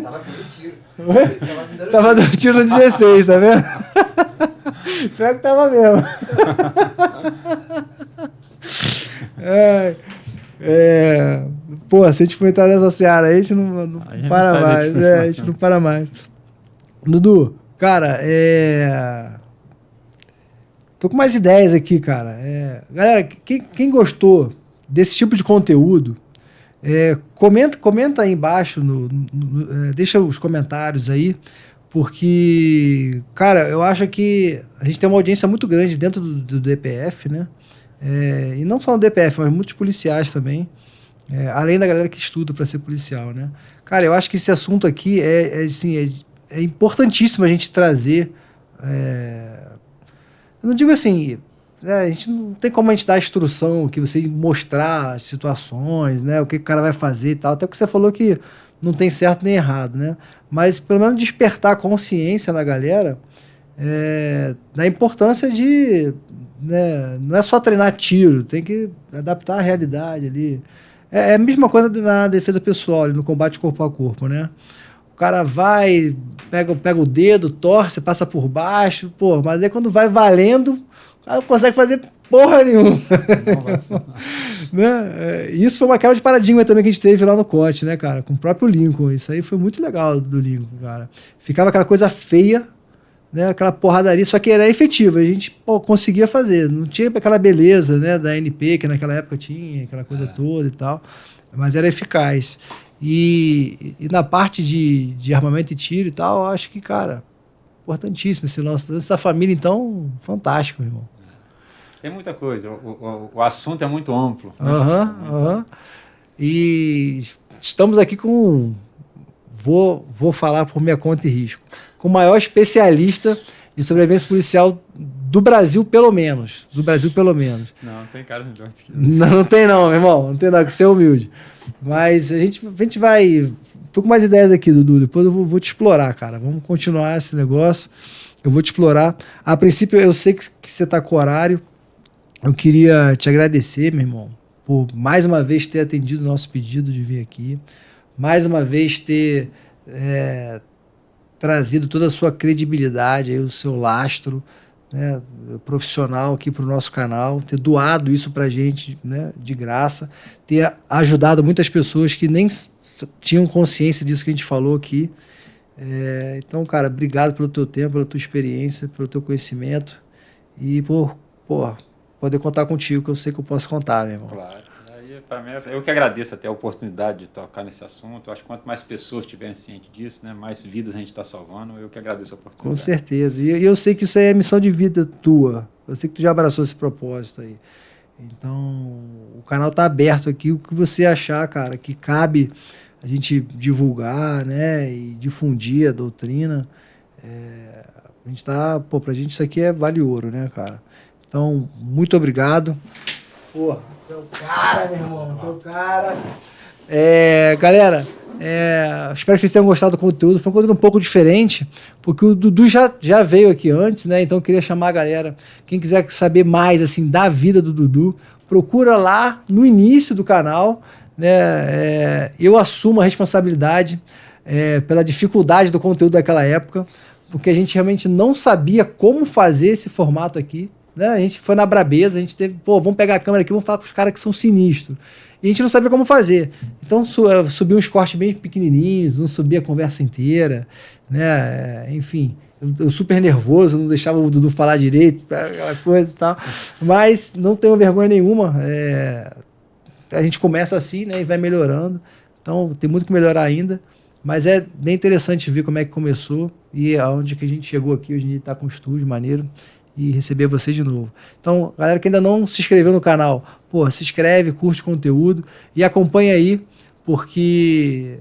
Tava dando tiro. Tava dando tiro no 16, tá vendo? Pior que tava mesmo. Pô, se a gente for entrar nessa seara aí, a gente não para mais. A gente não para mais. Dudu, cara, tô com mais ideias aqui, cara. Galera, quem gostou desse tipo de conteúdo, comenta aí embaixo, deixa os comentários aí, porque, cara, eu acho que a gente tem uma audiência muito grande dentro do DPF, né? E não só no DPF, mas muitos policiais também, além da galera que estuda para ser policial, né? Cara, eu acho que esse assunto aqui é importantíssimo a gente trazer. Eu não digo assim, a gente não tem como a gente dar instrução, que você mostrar as situações, né? O que o cara vai fazer e tal. Até porque você falou que não tem certo nem errado, né? Mas pelo menos despertar a consciência na galera da importância de... Né, não é só treinar tiro, tem que adaptar a realidade ali. É a mesma coisa na defesa pessoal, ali, no combate corpo a corpo, né? O cara vai, pega o dedo, torce, passa por baixo, pô, mas aí quando vai valendo, o cara não consegue fazer porra nenhuma. Né? Isso foi uma quebra de paradigma também que a gente teve lá no COT, né, cara? Com o próprio Lincoln. Isso aí foi muito legal do Lincoln, cara. Ficava aquela coisa feia, né, aquela porradaria, só que era efetiva, a gente conseguia fazer, não tinha aquela beleza, né, da NP que naquela época tinha, aquela coisa toda e tal, mas era eficaz. E na parte de armamento e tiro e tal, eu acho que, cara, importantíssimo esse lance dessa família, então, fantástico, irmão. Tem muita coisa, o assunto é muito amplo. E estamos aqui com, vou falar por minha conta e risco, com o maior especialista de sobrevivência policial do Brasil, pelo menos. Não tem cara de doido aqui. Não tem não, meu irmão. Não tem não, que ser humilde. Mas a gente vai... Tô com mais ideias aqui, Dudu. Depois eu vou te explorar, cara. Vamos continuar esse negócio. Eu vou te explorar. A princípio, eu sei que você tá com horário. Eu queria te agradecer, meu irmão, por mais uma vez ter atendido o nosso pedido de vir aqui, mais uma vez ter trazido toda a sua credibilidade, aí, o seu lastro, né, profissional aqui para o nosso canal, ter doado isso para a gente, né, de graça, ter ajudado muitas pessoas que nem tinham consciência disso que a gente falou aqui. Então, cara, obrigado pelo teu tempo, pela tua experiência, pelo teu conhecimento e por poder contar contigo, que eu sei que eu posso contar, meu irmão. Claro. Para mim, eu que agradeço até a oportunidade de tocar nesse assunto. Eu acho que quanto mais pessoas estiverem cientes disso, né, mais vidas a gente está salvando. Eu que agradeço a oportunidade. Com certeza. E eu sei que isso aí é missão de vida tua. Eu sei que tu já abraçou esse propósito aí. Então, o canal está aberto aqui. O que você achar, cara, que cabe a gente divulgar, né, e difundir a doutrina. A gente tá, pra gente isso aqui vale ouro, né, cara? Então, muito obrigado. Pô, teu cara, meu irmão, teu cara. Galera, espero que vocês tenham gostado do conteúdo. Foi um conteúdo um pouco diferente, porque o Dudu já veio aqui antes, né? Então eu queria chamar a galera. Quem quiser saber mais assim da vida do Dudu, procura lá no início do canal, né? Eu assumo a responsabilidade pela dificuldade do conteúdo daquela época, porque a gente realmente não sabia como fazer esse formato aqui. Né? A gente foi na brabeza, a gente teve, vamos pegar a câmera aqui, vamos falar com os caras que são sinistros. E a gente não sabia como fazer. Então subiu uns cortes bem pequenininhos, não subia a conversa inteira, né? Enfim, eu super nervoso, não deixava o Dudu falar direito, aquela coisa e tal. Mas não tenho vergonha nenhuma. A gente começa assim, né, e vai melhorando. Então tem muito que melhorar ainda. Mas é bem interessante ver como é que começou e aonde que a gente chegou aqui. Hoje em dia está com um estúdio maneiro. E receber você de novo. Então, galera que ainda não se inscreveu no canal, se inscreve, curte o conteúdo e acompanha aí, porque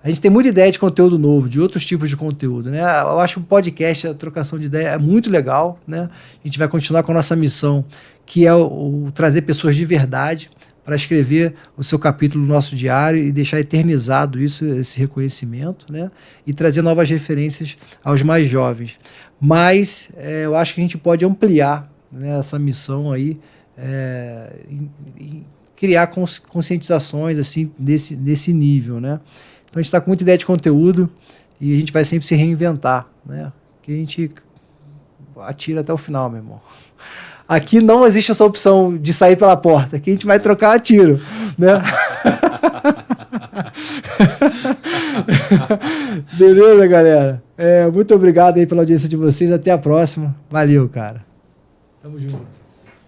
a gente tem muita ideia de conteúdo novo, de outros tipos de conteúdo, né? Eu acho que o podcast, a trocação de ideia é muito legal, né? A gente vai continuar com a nossa missão, que é o trazer pessoas de verdade para escrever o seu capítulo no nosso diário e deixar eternizado esse reconhecimento, né? E trazer novas referências aos mais jovens. Mas eu acho que a gente pode ampliar, né, essa missão aí, e criar conscientizações assim, desse nível, né? Então a gente está com muita ideia de conteúdo e a gente vai sempre se reinventar, né? Que a gente atira até o final, meu irmão. Aqui não existe essa opção de sair pela porta, aqui a gente vai trocar a tiro, né? Beleza, galera? Muito obrigado aí pela audiência de vocês. Até a próxima. Valeu, cara. Tamo junto.